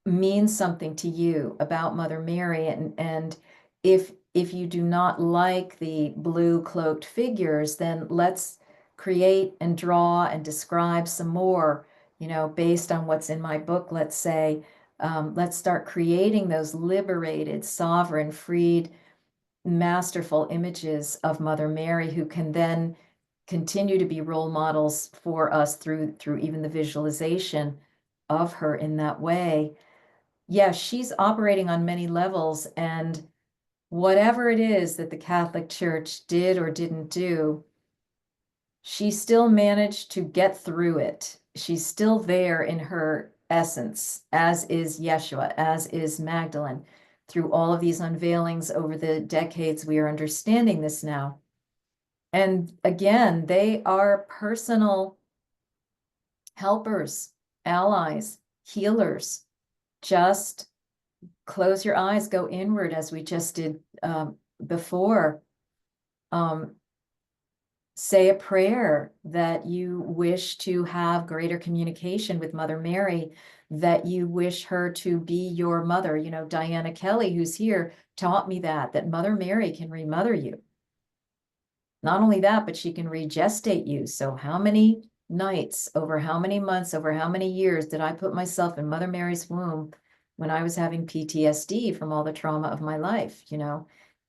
mean something to you about Mother Mary. And if you do not like the blue cloaked figures, then let's create and draw and describe some more, based on what's in my book. Let's say, let's start creating those liberated, sovereign, freed, masterful images of Mother Mary, who can then continue to be role models for us through even the visualization of her in that way. Yeah, she's operating on many levels, and whatever it is that the Catholic Church did or didn't do, she still managed to get through it. She's still there in her essence, as is Yeshua, as is Magdalene. Through all of these unveilings over the decades, we are understanding this now. And again, they are personal helpers, allies, healers. Just close your eyes, go inward, as we just did before. Say a prayer that you wish to have greater communication with Mother Mary, that you wish her to be your mother. Diana Kelly, who's here, taught me that Mother Mary can remother you. Not only that, but she can regestate you. So how many nights, over how many months, over how many years did I put myself in Mother Mary's womb when I was having PTSD from all the trauma of my life,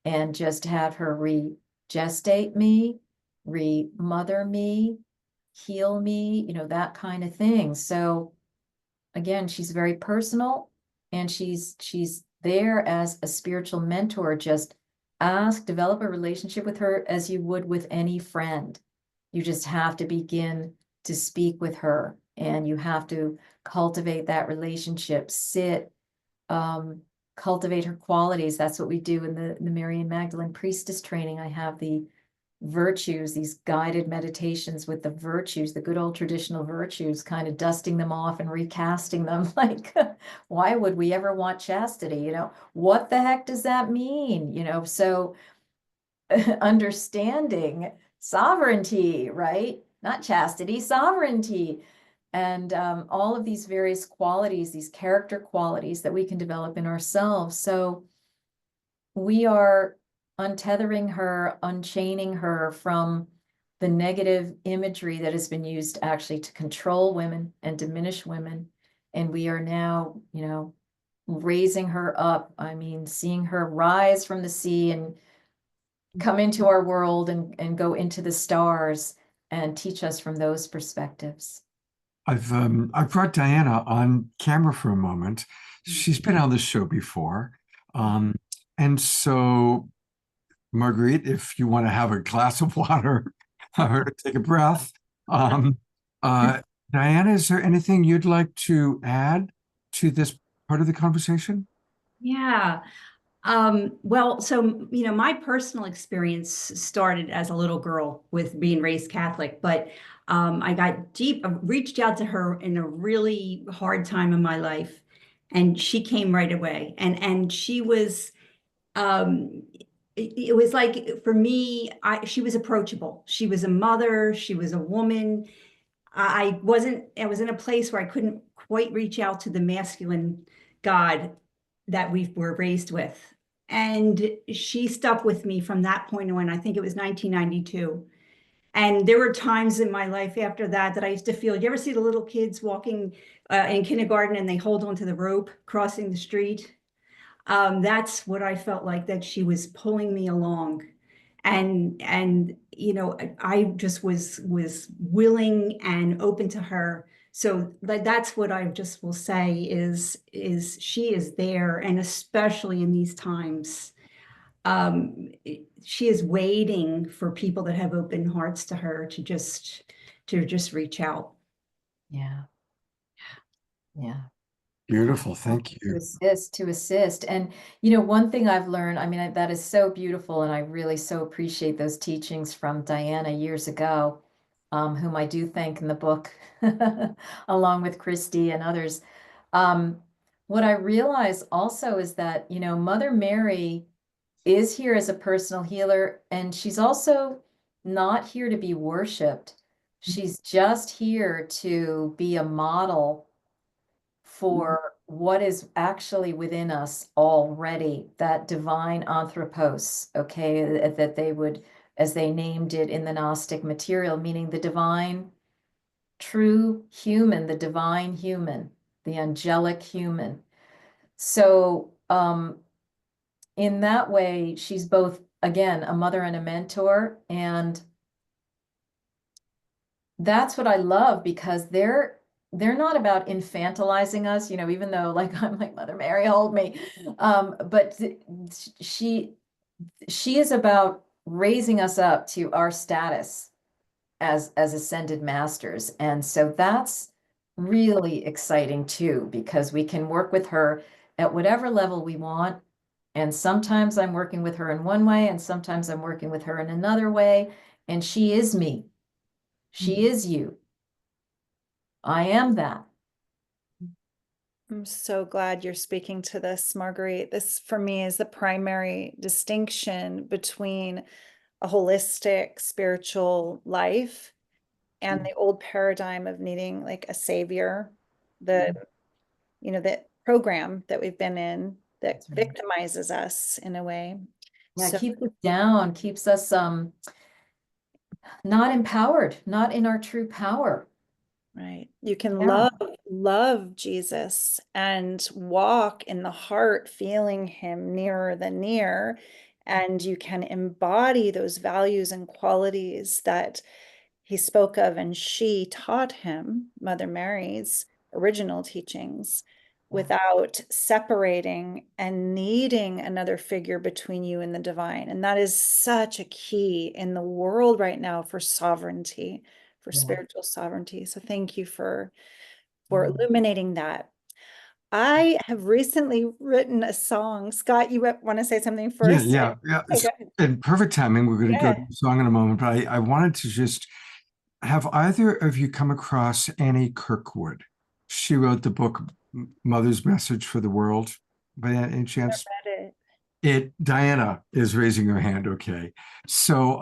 and just have her regestate me, remother me, heal me, that kind of thing. So again, she's very personal, and she's there as a spiritual mentor. Just develop a relationship with her as you would with any friend. You just have to begin to speak with her, and you have to cultivate that relationship, cultivate her qualities. That's what we do in the Mary and Magdalene priestess training. I have the virtues, these guided meditations with the virtues, the good old traditional virtues, kind of dusting them off and recasting them. Like, why would we ever want chastity? You know, what the heck does that mean? You know, so understanding sovereignty, right? Not chastity, sovereignty. And all of these various qualities, these character qualities that we can develop in ourselves. So we are untethering her, unchaining her from the negative imagery that has been used actually to control women and diminish women. And we are now, you know, raising her up. I mean, seeing her rise from the sea and come into our world and go into the stars and teach us from those perspectives. I've brought Diana on camera for a moment. She's been on the show before. And so, Marguerite, if you want to have a glass of water or take a breath, Diana, is there anything you'd like to add to this part of the conversation? Yeah. Well, so, you know, my personal experience started as a little girl with being raised Catholic, but I got deep, reached out to her in a really hard time in my life, and she came right away. And she was, it was like, for me, she was approachable. She was a mother, she was a woman. I was in a place where I couldn't quite reach out to the masculine God that we were raised with. And she stuck with me from that point on. I think it was 1992. And there were times in my life after that that I used to feel, you ever see the little kids walking in kindergarten and they hold onto the rope crossing the street? That's what I felt like, that she was pulling me along. And you know, I just was willing and open to her. So that's what I just will say is she is there, and especially in these times, she is waiting for people that have open hearts to her to just reach out. Yeah. Yeah. Beautiful. Thank To you. assist. And, you know, one thing I've learned, I mean, that is so beautiful. And I really so appreciate those teachings from Diana years ago, whom I do thank in the book, along with Christy and others. What I realize also is that, you know, Mother Mary is here as a personal healer, and she's also not here to be worshiped. She's just here to be a model for what is actually within us already, that divine anthropos, okay, that they would, as they named it in the Gnostic material, meaning the divine, true human, the divine human, the angelic human. So in that way, she's both, again, a mother and a mentor. And that's what I love, because they're not about infantilizing us, you know, even though, like, I'm like, Mother Mary, hold me. But she is about raising us up to our status as ascended masters. And so that's really exciting too, because we can work with her at whatever level we want. And sometimes I'm working with her in one way, and sometimes I'm working with her in another way. And she is me. She is you. I am that. I'm so glad you're speaking to this, Marguerite. This, for me, is the primary distinction between a holistic spiritual life and the old paradigm of needing like a savior, the, you know, the program that we've been in that victimizes us in a way. Yeah, So, keeps us down, keeps us not empowered, not in our true power. right. You can Yeah. love Jesus and walk in the heart, feeling him nearer than near. And you can embody those values and qualities that he spoke of and she taught him, Mother Mary's original teachings, without separating and needing another figure between you and the divine. And that is such a key in the world right now for sovereignty, for spiritual sovereignty. So thank you for illuminating that. I have recently written a song. Scott, you want to say something Yeah, first? yeah, yeah. Okay, go ahead. In perfect timing, we're going to go Yeah. to the song in a moment, but I wanted to just have either of you come across Annie Kirkwood? She wrote the book Mother's Message for the World by any chance? Read Diana is raising her hand. Okay. So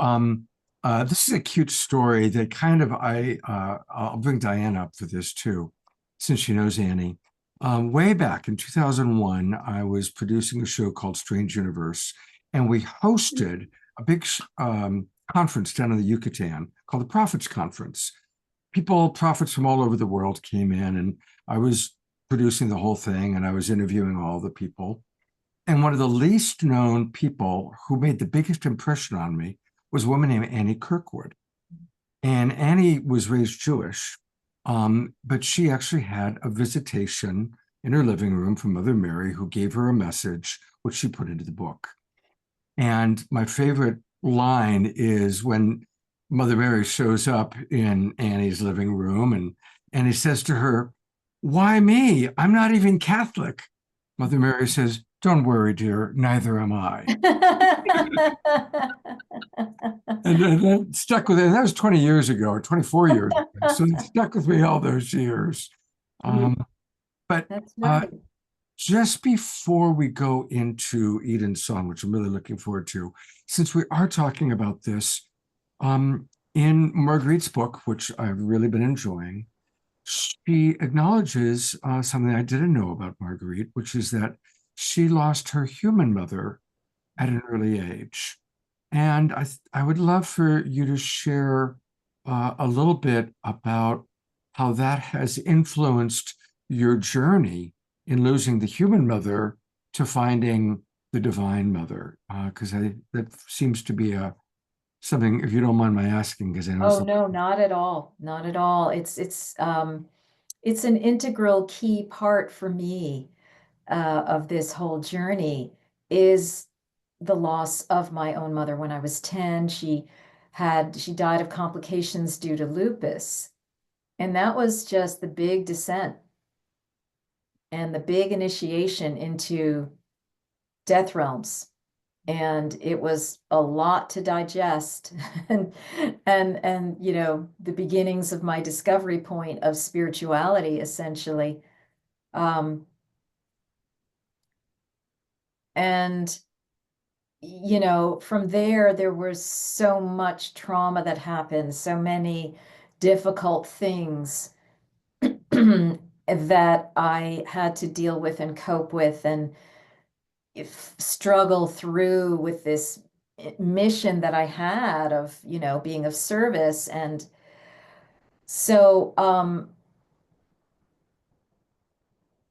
this is a cute story that kind of I'll bring Diana up for this too, since she knows Annie. Way back in 2001, I was producing a show called Strange Universe, and we hosted a big conference down in the Yucatan called the Prophets Conference. Prophets from all over the world came in, and I was producing the whole thing, and I was interviewing all the people. And one of the least known people who made the biggest impression on me was a woman named Annie Kirkwood. And Annie was raised Jewish, but she actually had a visitation in her living room from Mother Mary, who gave her a message, which she put into the book. And my favorite line is when Mother Mary shows up in Annie's living room, and Annie says to her, "Why me? I'm not even Catholic." Mother Mary says, "Don't worry, dear, neither am I." And that stuck with it. That was 20 years ago or 24 years ago. So it stuck with me all those years. But That's right. just before we go into Eden's song, which I'm really looking forward to, since we are talking about this, in Marguerite's book, which I've really been enjoying, she acknowledges something I didn't know about Marguerite, which is that she lost her human mother at an early age. And I would love for you to share a little bit about how that has influenced your journey in losing the human mother to finding the divine mother, because that seems to be something, if you don't mind my asking, because I know. Oh, no, not at all. Not at all. It's an integral key part for me of this whole journey is the loss of my own mother when I was 10. She died of complications due to lupus. And that was just the big descent and the big initiation into death realms. And it was a lot to digest and the beginnings of my discovery point of spirituality, essentially. And from there was so much trauma that happened, so many difficult things that I had to deal with and cope with and struggle through with this mission that I had of, being of service. And so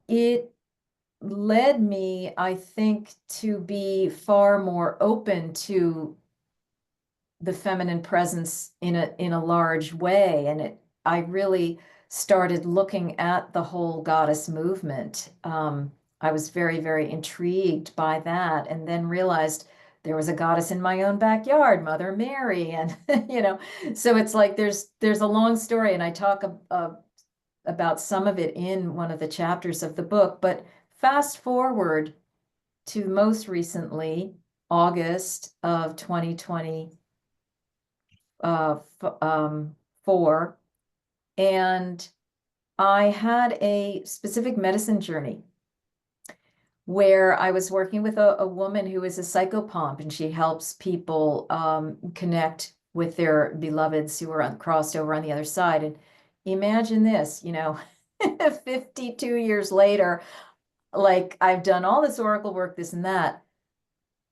it led me, I think, to be far more open to the feminine presence in a large way. And I really started looking at the whole goddess movement. I was very, very intrigued by that, and then realized there was a goddess in my own backyard, Mother Mary. And so it's like there's a long story, and I talk about some of it in one of the chapters of the book. But fast forward to most recently, August of 2024, and I had a specific medicine journey where I was working with a woman who is a psychopomp, and she helps people connect with their beloveds who are crossed over on the other side. And imagine this, 52 years later, like I've done all this oracle work, this and that.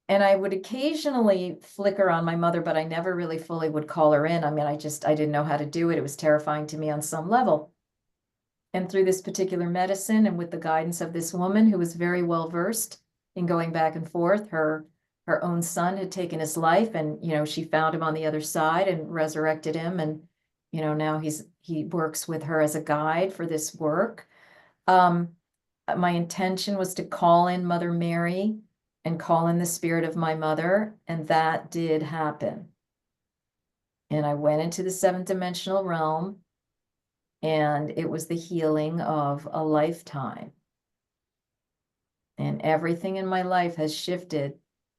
And I would occasionally flicker on my mother, but I never really fully would call her in. I mean, I didn't know how to do it. It was terrifying to me on some level. And through this particular medicine and with the guidance of this woman who was very well versed in going back and forth, her own son had taken his life, and, she found him on the other side and resurrected him. And, now he works with her as a guide for this work. My intention was to call in Mother Mary and call in the spirit of my mother, and that did happen. And I went into the 7th dimensional realm, and it was the healing of a lifetime. And everything in my life has shifted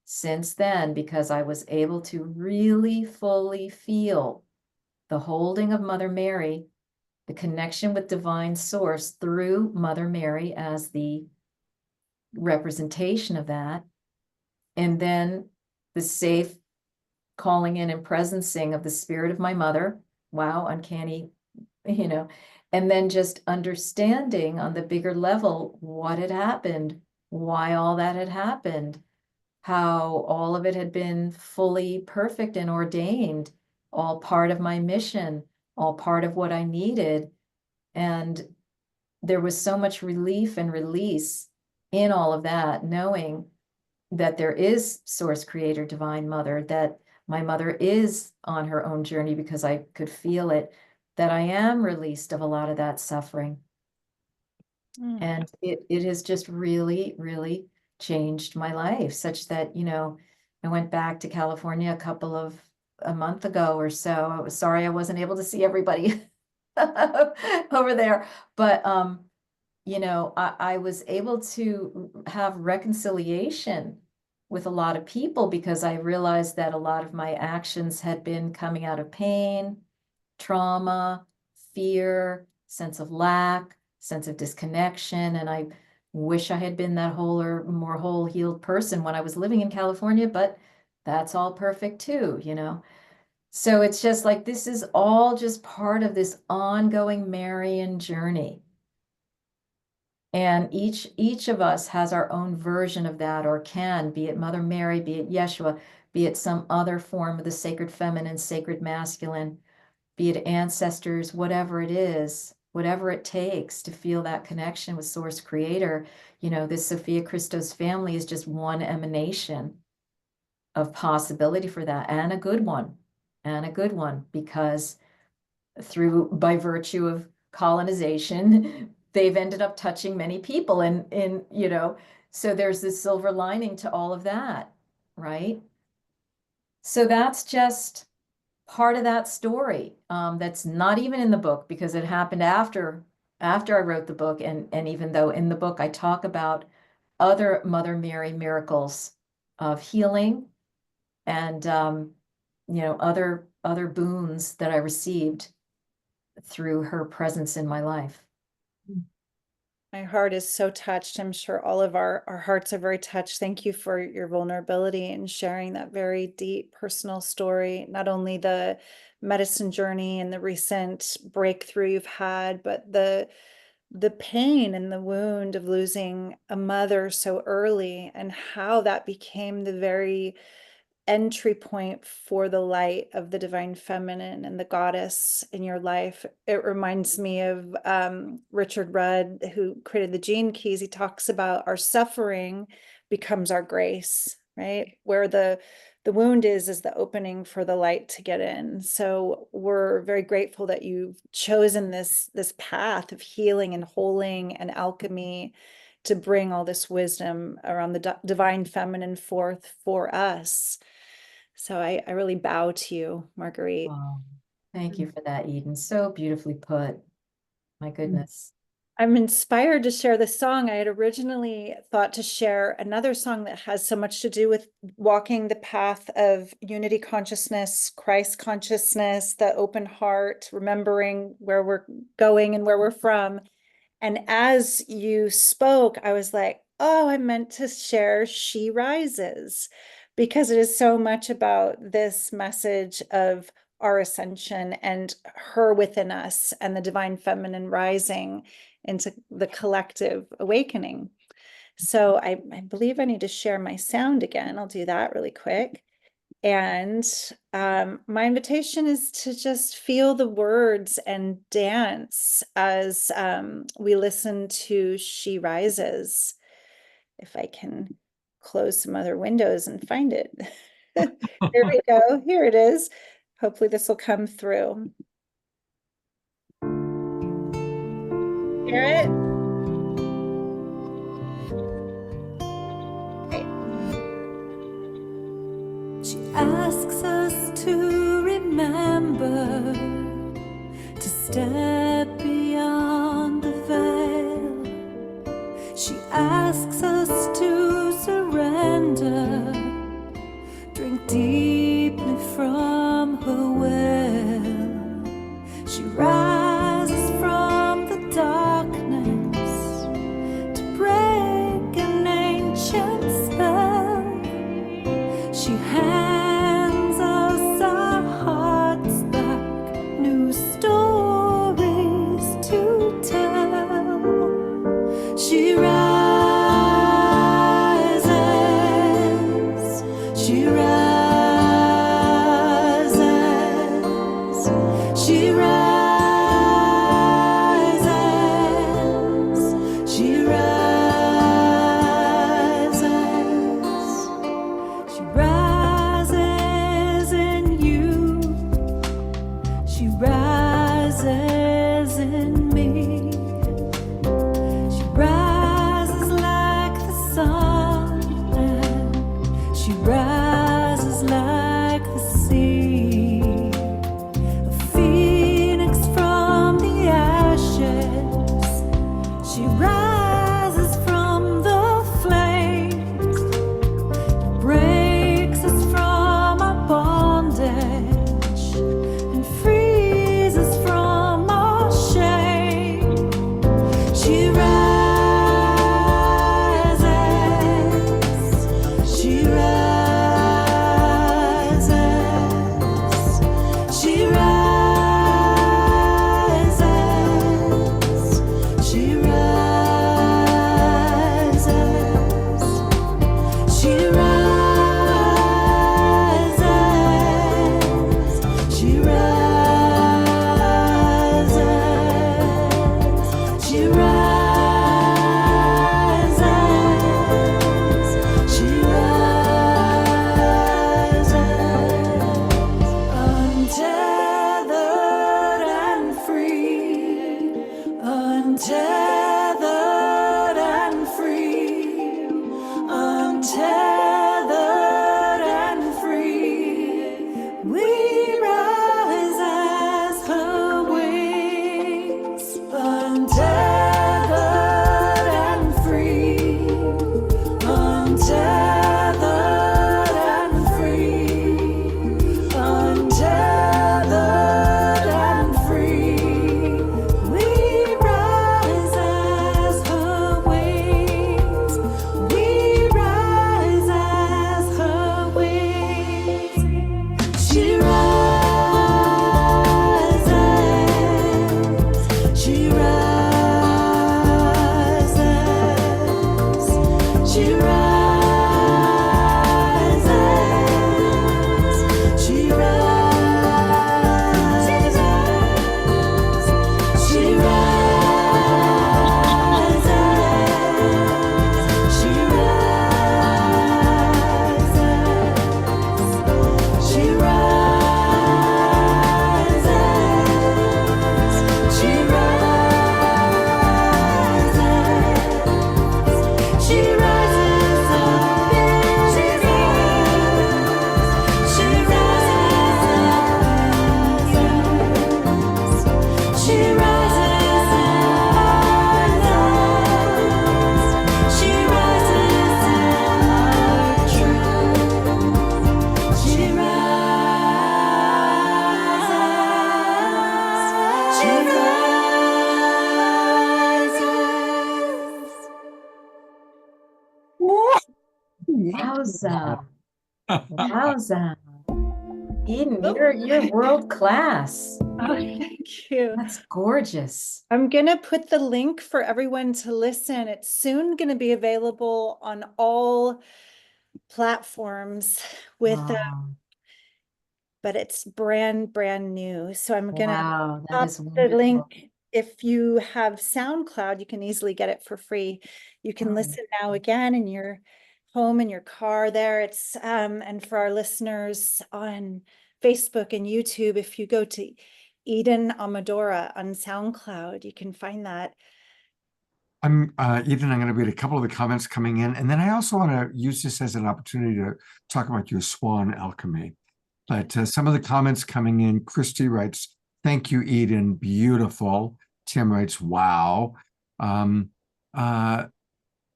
since then because I was able to really fully feel the holding of Mother Mary, the connection with divine source through Mother Mary as the representation of that. And then the safe calling in and presencing of the spirit of my mother. Wow, uncanny, and then just understanding on the bigger level what had happened, why all that had happened, how all of it had been fully perfect and ordained, all part of my mission, all part of what I needed. And there was so much relief and release in all of that, knowing that there is source creator, divine mother, that my mother is on her own journey because I could feel it, that I am released of a lot of that suffering. And it has just really, really changed my life, such that, I went back to California a month ago or so. I was sorry I wasn't able to see everybody over there, but I was able to have reconciliation with a lot of people because I realized that a lot of my actions had been coming out of pain, trauma, fear, sense of lack, sense of disconnection. And I wish I had been that more whole, healed person when I was living in California, but that's all perfect too, So it's just like, this is all just part of this ongoing Marian journey. And each of us has our own version of that, or can, be it Mother Mary, be it Yeshua, be it some other form of the sacred feminine, sacred masculine, be it ancestors, whatever it is, whatever it takes to feel that connection with Source Creator. This Sophia Christos family is just one emanation of possibility for that, and a good one, because by virtue of colonization, they've ended up touching many people, and so there's this silver lining to all of that, right? So that's just part of that story, that's not even in the book because it happened after I wrote the book, and even though in the book I talk about other Mother Mary miracles of healing and other boons that I received through her presence in my life. My heart is so touched. I'm sure all of our hearts are very touched. Thank you for your vulnerability and sharing that very deep personal story, not only the medicine journey and the recent breakthrough you've had, but the pain and the wound of losing a mother so early, and how that became the very entry point for the light of the divine feminine and the goddess in your life. It reminds me of Richard Rudd, who created the Gene Keys. He talks about our suffering becomes our grace, right? Where the wound is the opening for the light to get in. So we're very grateful that you've chosen this path of healing and holding and alchemy to bring all this wisdom around the divine feminine forth for us. So I really bow to you, Marguerite. Oh, thank you for that, Eden. So beautifully put. My goodness. I'm inspired to share this song. I had originally thought to share another song that has so much to do with walking the path of unity consciousness, Christ consciousness, the open heart, remembering where we're going and where we're from. And as you spoke, I was like, oh, I meant to share She Rises, because it is so much about this message of our ascension and her within us and the divine feminine rising into the collective awakening. So I believe I need to share my sound again. I'll do that really quick. And my invitation is to just feel the words and dance as we listen to She Rises. If I can close some other windows and find it. Here we go. Here it is. Hopefully this will come through. Hear it? She asks us to remember to step beyond the veil. She asks us to surrender, drink deeply from her well. She rises from the darkness to break an ancient spell. She hands us our hearts back, new stories to tell. She rises, she rises, she rises, she rises, she rises in you, she rises in me. She rises like the sun, and she rises like the sea. A phoenix from the ashes, she rises from the flames, breaks us from our bondage and frees us from our shame. She rises, she rises, she rises, she rises, she rises, she rises, she rises, she rises, untethered and free, untethered and free, untethered and free. We rise as her wings, untethered and free, untethered and free, untethered and free. We rise as her wings, we rise as her wings. She rises, she rises, she rises, she rises, she rises, she rises, she rises, she rises, she rises up in me. She rises, she rises in us. She rises in our truth. She rises, she rises. Wowza. Wowza. Eden, you're world class. Oh, thank you. That's gorgeous. I'm going to put the link for everyone to listen. It's soon going to be available on all platforms with, Wow. but it's brand new. So I'm going to Wow, that pop is the wonderful. link. If you have SoundCloud, you can easily get it for free. You can Oh, listen now again in your home, in your car there. It's, and for our listeners on Facebook and YouTube, if you go to Eden Amadora on SoundCloud, you can find that. I'm Eden, I'm going to read a couple of the comments coming in, and then I also want to use this as an opportunity to talk about your Swan Alchemy. But some of the comments coming in, Christy writes, "Thank you, Eden, beautiful." Tim writes, "Wow."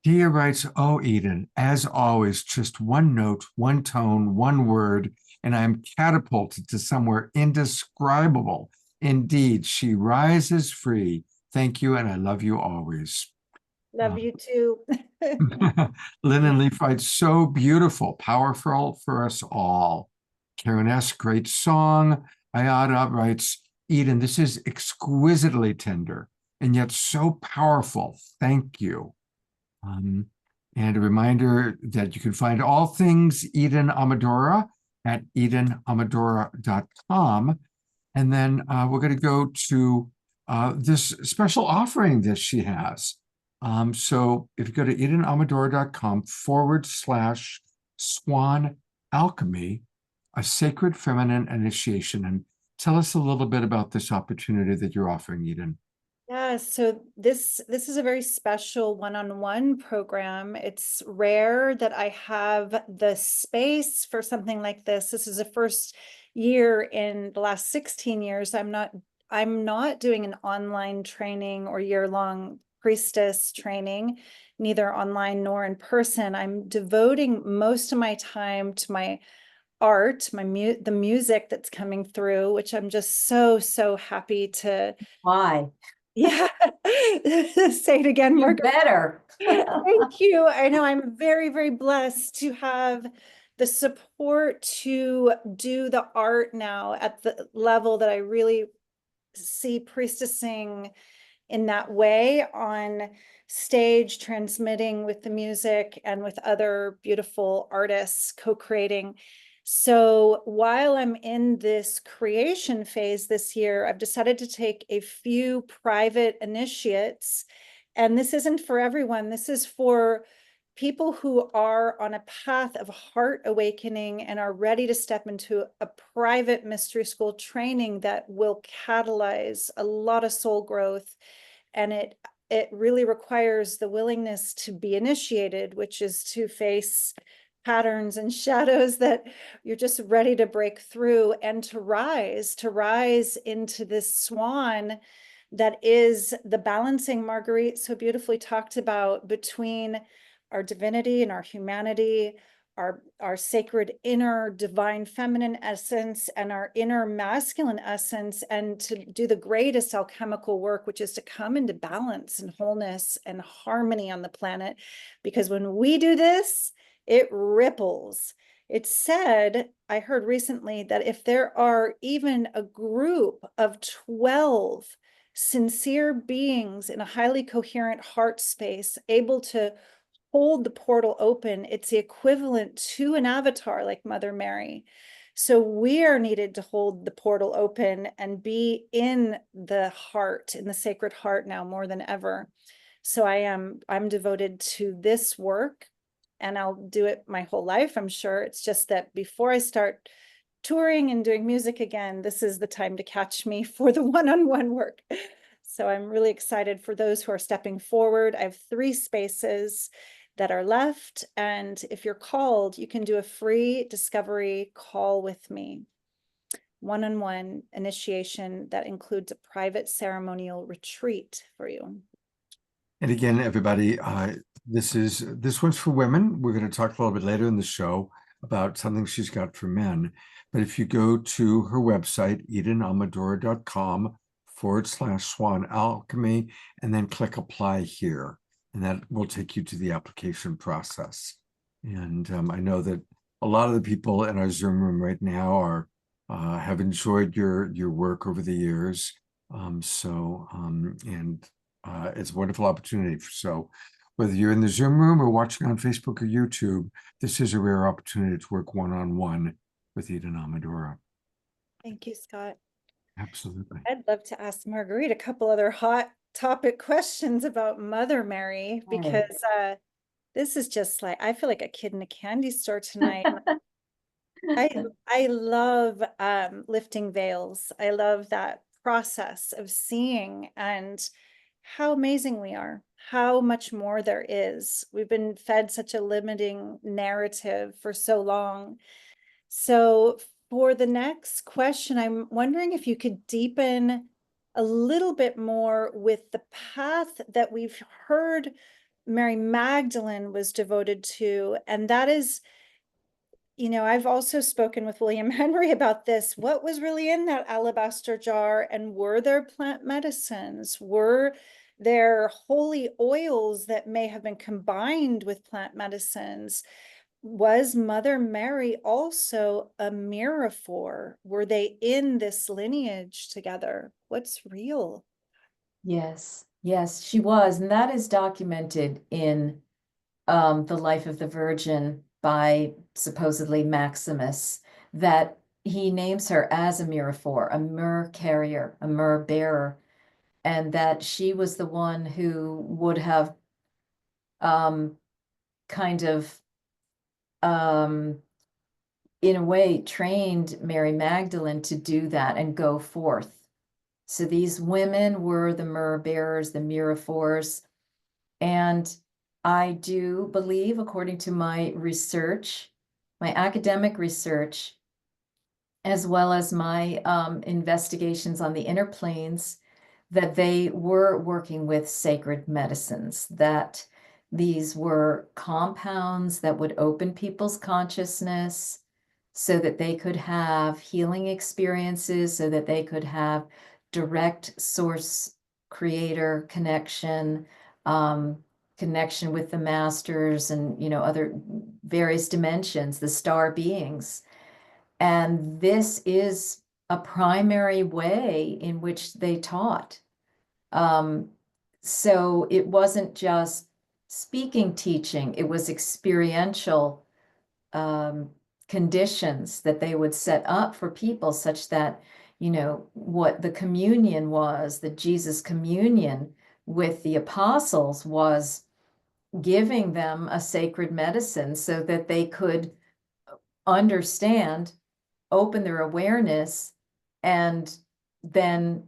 Dia writes, oh, Eden, as always, just one note, one tone, one word, and I am catapulted to somewhere indescribable. Indeed, she rises free. Thank you, and I love you always. Love you too. Lynn and Leaf writes, so beautiful, powerful for us all. Karen S., great song. Ayada writes, Eden, this is exquisitely tender and yet so powerful. Thank you. And a reminder that you can find all things Eden Amadora at edenamadora.com. And then we're going to go to this special offering that she has. So if you go to edenamadora.com/Swan Alchemy, a sacred feminine initiation, and tell us a little bit about this opportunity that you're offering, Eden. Yeah, so this is a very special one-on-one program. It's rare that I have the space for something like this. This is the first year in the last 16 years. I'm not doing an online training or year-long priestess training, neither online nor in person. I'm devoting most of my time to my art, the music that's coming through, which I'm just so happy to. Why? Yeah. Say it again, You Margaret. better. Thank you. I know I'm very blessed to have the support to do the art now at the level that I really see priestessing in that way on stage, transmitting with the music and with other beautiful artists co-creating. So while I'm in this creation phase this year, I've decided to take a few private initiates. And this isn't for everyone. This is for people who are on a path of heart awakening and are ready to step into a private mystery school training that will catalyze a lot of soul growth. And it really requires the willingness to be initiated, which is to face patterns and shadows that you're just ready to break through and to rise into this swan that is the balancing Marguerite so beautifully talked about between our divinity and our humanity, our sacred inner divine feminine essence and our inner masculine essence, and to do the greatest alchemical work, which is to come into balance and wholeness and harmony on the planet. Because when we do this, it ripples. It's said, I heard recently, that if there are even a group of 12 sincere beings in a highly coherent heart space able to hold the portal open, it's the equivalent to an avatar like Mother Mary. So we are needed to hold the portal open and be in the heart, in the sacred heart now more than ever. So I'm devoted to this work, and I'll do it my whole life, I'm sure. It's just that before I start touring and doing music again, this is the time to catch me for the one-on-one work. So I'm really excited for those who are stepping forward. I have 3 spaces that are left. And if you're called, you can do a free discovery call with me. One-on-one initiation that includes a private ceremonial retreat for you. And again, everybody, this one's for women. We're going to talk a little bit later in the show about something she's got for men. But if you go to her website, edenamadora.com/Swan Alchemy, and then click apply here, and that will take you to the application process. And I know that a lot of the people in our Zoom room right now are have enjoyed your work over the years. It's a wonderful opportunity. So whether you're in the Zoom room or watching on Facebook or YouTube, this is a rare opportunity to work one-on-one with Eden Amadora. Thank you, Scott. Absolutely. I'd love to ask Marguerite a couple other hot topic questions about Mother Mary, because this is just like, I feel like a kid in a candy store tonight. I love lifting veils. I love that process of seeing and how amazing we are, how much more there is. We've been fed such a limiting narrative for so long. So for the next question, I'm wondering if you could deepen a little bit more with the path that we've heard Mary Magdalene was devoted to. And that is, you know, I've also spoken with William Henry about this. What was really in that alabaster jar? And were there plant medicines? Were there holy oils that may have been combined with plant medicines? Was Mother Mary also a miraphor? Were they in this lineage together? What's real? Yes, yes, she was. And that is documented in the Life of the Virgin by supposedly Maximus, that he names her as a myrrhophore, a myrrh carrier, a myrrh bearer, and that she was the one who would have kind of in a way trained Mary Magdalene to do that and go forth. So these women were the myrrh bearers, the myrrhophores, and I do believe, according to my research, my academic research, as well as my investigations on the inner planes, that they were working with sacred medicines, that these were compounds that would open people's consciousness so that they could have healing experiences, so that they could have direct source creator connection, connection with the masters and, you know, other various dimensions, the star beings. And this is a primary way in which they taught. So it wasn't just speaking teaching, it was experiential conditions that they would set up for people, such that, you know, what the communion was, the Jesus communion with the apostles, was giving them a sacred medicine so that they could understand, open their awareness, and then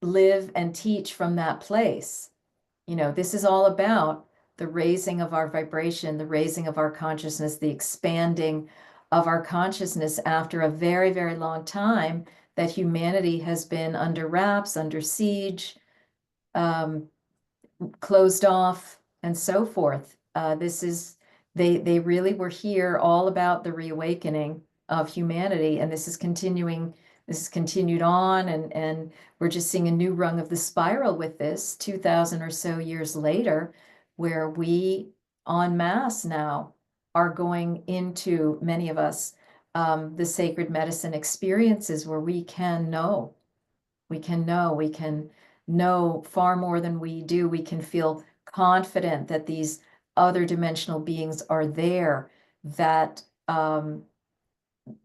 live and teach from that place. You know, this is all about the raising of our vibration, the raising of our consciousness, the expanding of our consciousness after a very, very long time that humanity has been under wraps, under siege, closed off, and so forth. They really were here all about the reawakening of humanity, and this is continued on, and we're just seeing a new rung of the spiral with this 2,000 or so years later, where we en masse now are going into, many of us, the sacred medicine experiences where we can know far more than we do. We can feel confident that these other dimensional beings are there, that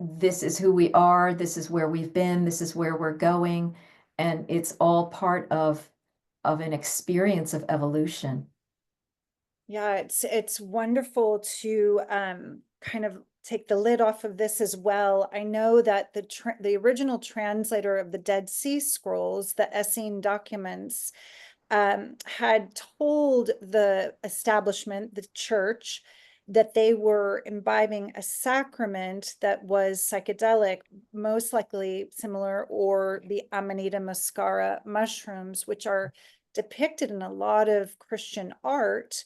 this is who we are, this is where we've been, this is where we're going, and it's all part of an experience of evolution. Yeah, it's wonderful to kind of take the lid off of this as well. I know that the original translator of the Dead Sea Scrolls, the Essene documents, had told the establishment, the church, that they were imbibing a sacrament that was psychedelic, most likely similar, or the Amanita muscara mushrooms, which are depicted in a lot of Christian art.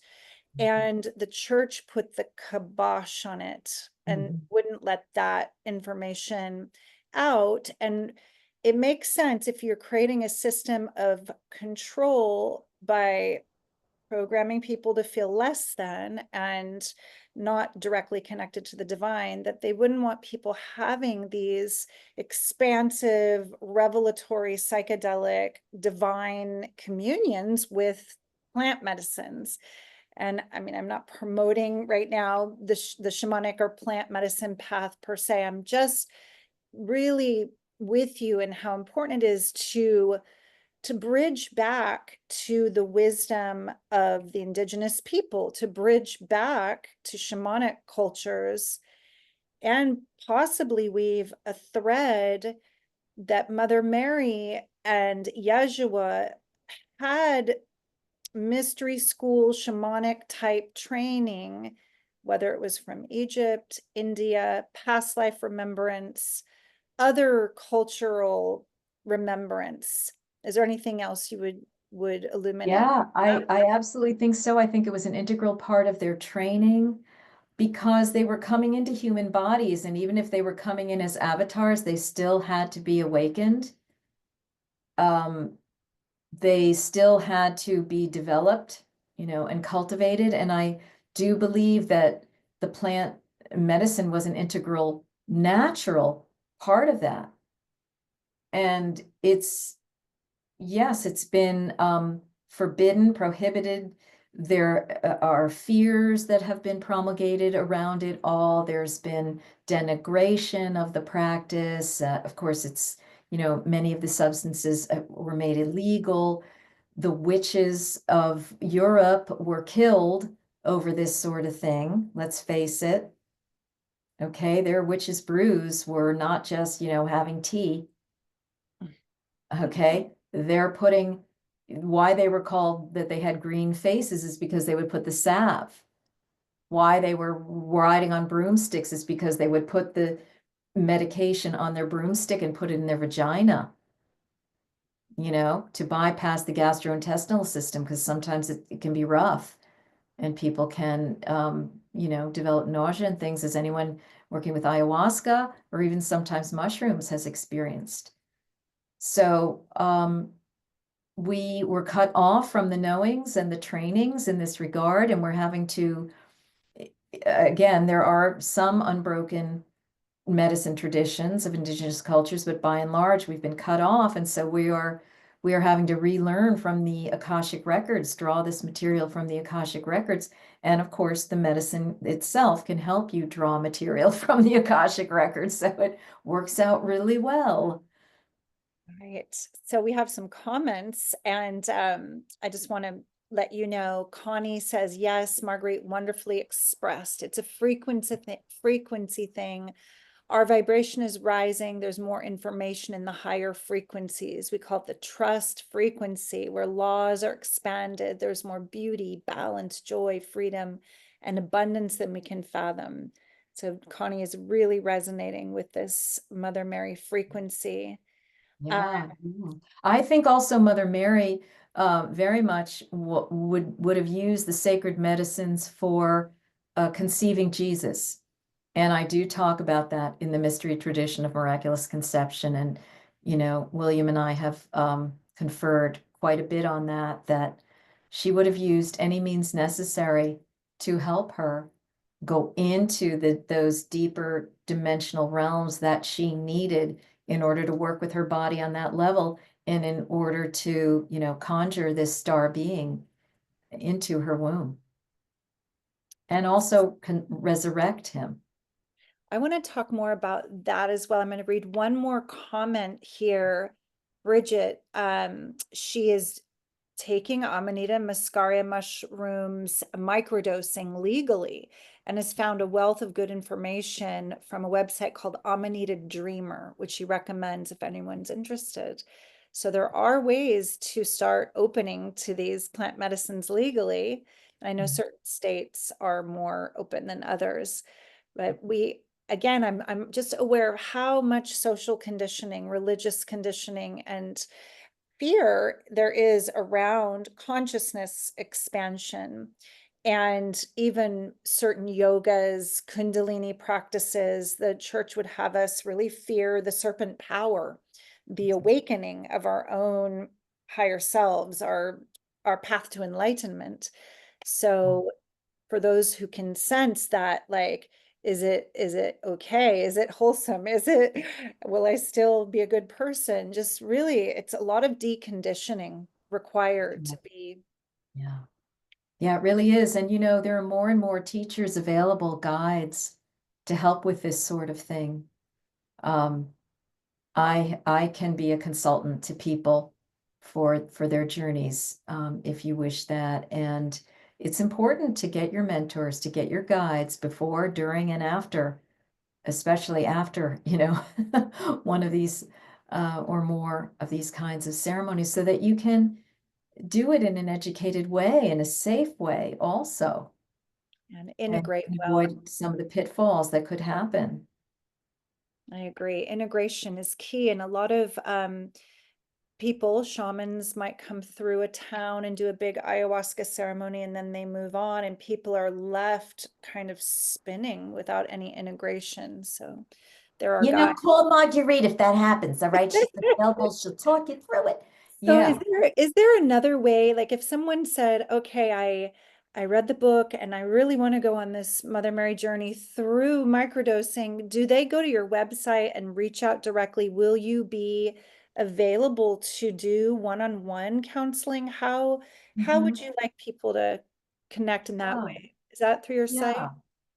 And the church put the kibosh on it and wouldn't let that information out. And it makes sense if you're creating a system of control by programming people to feel less than and not directly connected to the divine, that they wouldn't want people having these expansive, revelatory, psychedelic, divine communions with plant medicines. And I mean, I'm not promoting right now the shamanic or plant medicine path per se. I'm just really with you in how important it is to bridge back to the wisdom of the indigenous people, to bridge back to shamanic cultures, and possibly weave a thread that Mother Mary and Yeshua had mystery school shamanic type training, whether it was from Egypt, India, past life remembrance, other cultural remembrance. Is there anything else you would would illuminate. Yeah, I absolutely think so. I think it was an integral part of their training because they were coming into human bodies, and even if they were coming in as avatars, they still had to be awakened. They still had to be developed, and cultivated. And I do believe that the plant medicine was an integral, natural part of that. And yes, it's been forbidden, prohibited. There are fears that have been promulgated around it all. There's been denigration of the practice. Of course, it's, many of the substances were made illegal. The witches of Europe were killed over this sort of thing. Let's face it. Okay, their witches' brews were not just, having tea. Okay, they're putting, why they were called that they had green faces is because they would put the salve. Why they were riding on broomsticks is because they would put the medication on their broomstick and put it in their vagina, to bypass the gastrointestinal system, because sometimes it can be rough and people can, develop nausea and things, as anyone working with ayahuasca or even sometimes mushrooms has experienced. So we were cut off from the knowings and the trainings in this regard, and we're having to, again, there are some unbroken medicine traditions of indigenous cultures, but by and large, we've been cut off. And so we are having to relearn from the Akashic records, draw this material from the Akashic records. And of course, the medicine itself can help you draw material from the Akashic records. So it works out really well. Right. So we have some comments, and I just want to let you know, Connie says, yes, Marguerite, wonderfully expressed. It's a frequency thing. Our vibration is rising. There's more information in the higher frequencies. We call it the trust frequency, where laws are expanded. There's more beauty, balance, joy, freedom, and abundance than we can fathom. So Connie is really resonating with this Mother Mary frequency. Yeah. I think also Mother Mary very much would have used the sacred medicines for conceiving Jesus. And I do talk about that in the mystery tradition of miraculous conception. And, William and I have conferred quite a bit on that she would have used any means necessary to help her go into those deeper dimensional realms that she needed in order to work with her body on that level, and in order to, conjure this star being into her womb and also can resurrect him. I want to talk more about that as well. I'm going to read one more comment here. Bridget, she is taking Amanita muscaria mushrooms, microdosing legally, and has found a wealth of good information from a website called Amanita Dreamer, which she recommends if anyone's interested. So there are ways to start opening to these plant medicines legally. I know certain states are more open than others, but again, I'm just aware of how much social conditioning, religious conditioning, and fear there is around consciousness expansion, and even certain yogas, Kundalini practices. The church would have us really fear the serpent power, the awakening of our own higher selves, our path to enlightenment. So for those who can sense that, like, is it okay? Is it wholesome? Will I still be a good person? Just really, it's a lot of deconditioning required to be. Yeah. Yeah, it really is. And, there are more and more teachers available, guides to help with this sort of thing. I can be a consultant to people for their journeys, if you wish that. And it's important to get your mentors, to get your guides before, during, and after, especially after, one of these or more of these kinds of ceremonies, so that you can do it in an educated way, in a safe way also. And integrate and well. avoid some of the pitfalls that could happen. I agree. Integration is key. And a lot of people, shamans might come through a town and do a big ayahuasca ceremony and then they move on and people are left kind of spinning without any integration. So there are You know, guys. call Marguerite if that happens, all right? She's available. She'll talk you through it. So Yeah. is there another way, like if someone said, okay, I read the book and I really want to go on this Mother Mary journey through microdosing, do they go to your website and reach out directly? Will you be available to do one-on-one counseling? How would Mhm. you like people to connect in that Yeah. way? Is that through your site? Yeah.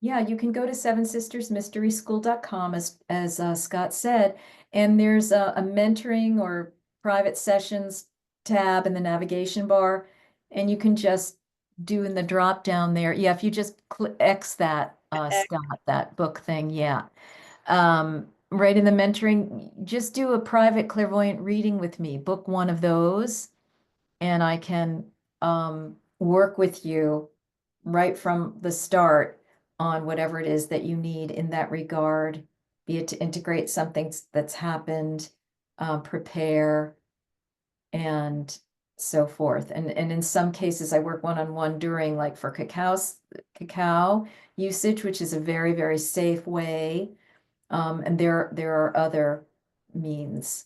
Yeah, you can go to sevensistersmysteryschool.com as Scott said, and there's a mentoring or private sessions tab in the navigation bar, and you can just do in the drop down there. Yeah, if you just X that, Scott, that book thing, yeah. Right in the mentoring, just do a private clairvoyant reading with me, book one of those, and I can work with you right from the start on whatever it is that you need in that regard, be it to integrate something that's happened, prepare, and so forth. And in some cases, I work one-on-one during, like for cacao usage, which is a very, very safe way. And there are other means,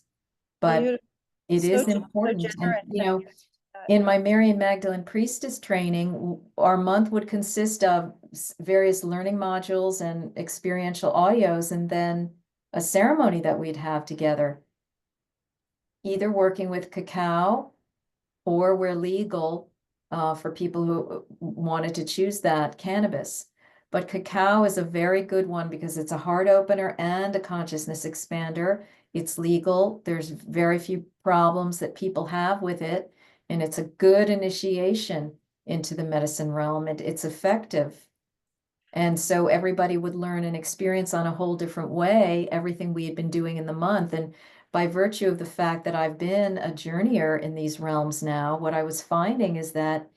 but Beautiful. it So, is so important. And, generous you of know, you. in my Mary and Magdalene priestess training, our month would consist of various learning modules and experiential audios, and then a ceremony that we'd have together, either working with cacao or where legal, for people who wanted to choose that, cannabis. But cacao is a very good one because it's a heart opener and a consciousness expander. It's legal. There's very few problems that people have with it. And it's a good initiation into the medicine realm, and it's effective. And so everybody would learn and experience on a whole different way everything we had been doing in the month. And by virtue of the fact that I've been a journeyer in these realms now, what I was finding is that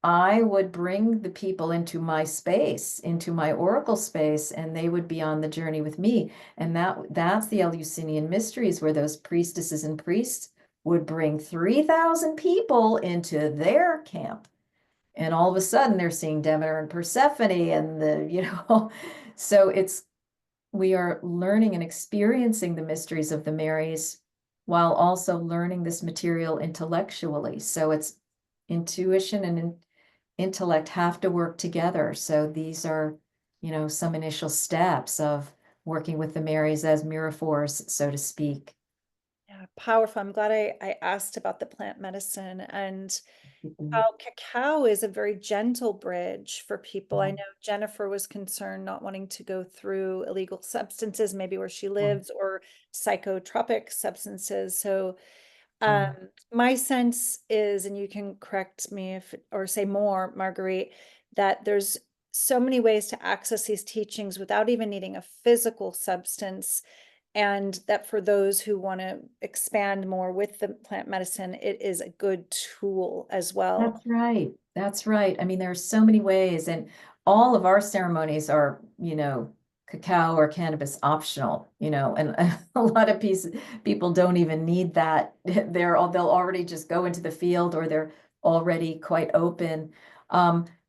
I would bring the people into my space, into my oracle space, and they would be on the journey with me. And that's the Eleusinian mysteries, where those priestesses and priests would bring 3,000 people into their camp. And all of a sudden they're seeing Demeter and Persephone and so we are learning and experiencing the mysteries of the Marys while also learning this material intellectually. So it's intuition and intellect have to work together. So these are, some initial steps of working with the Marys as miraphors, so to speak. Yeah, powerful. I'm glad I asked about the plant medicine and how cacao is a very gentle bridge for people. I know Jennifer was concerned not wanting to go through illegal substances, maybe where she lives, or psychotropic substances. So my sense is, and you can correct me if or say more, Marguerite, that there's so many ways to access these teachings without even needing a physical substance. And that for those who want to expand more with the plant medicine, it is a good tool as well. That's right. That's right. I mean, there are so many ways, and all of our ceremonies are, cacao or cannabis optional, and a lot of people don't even need that. They'll already just go into the field, or they're already quite open.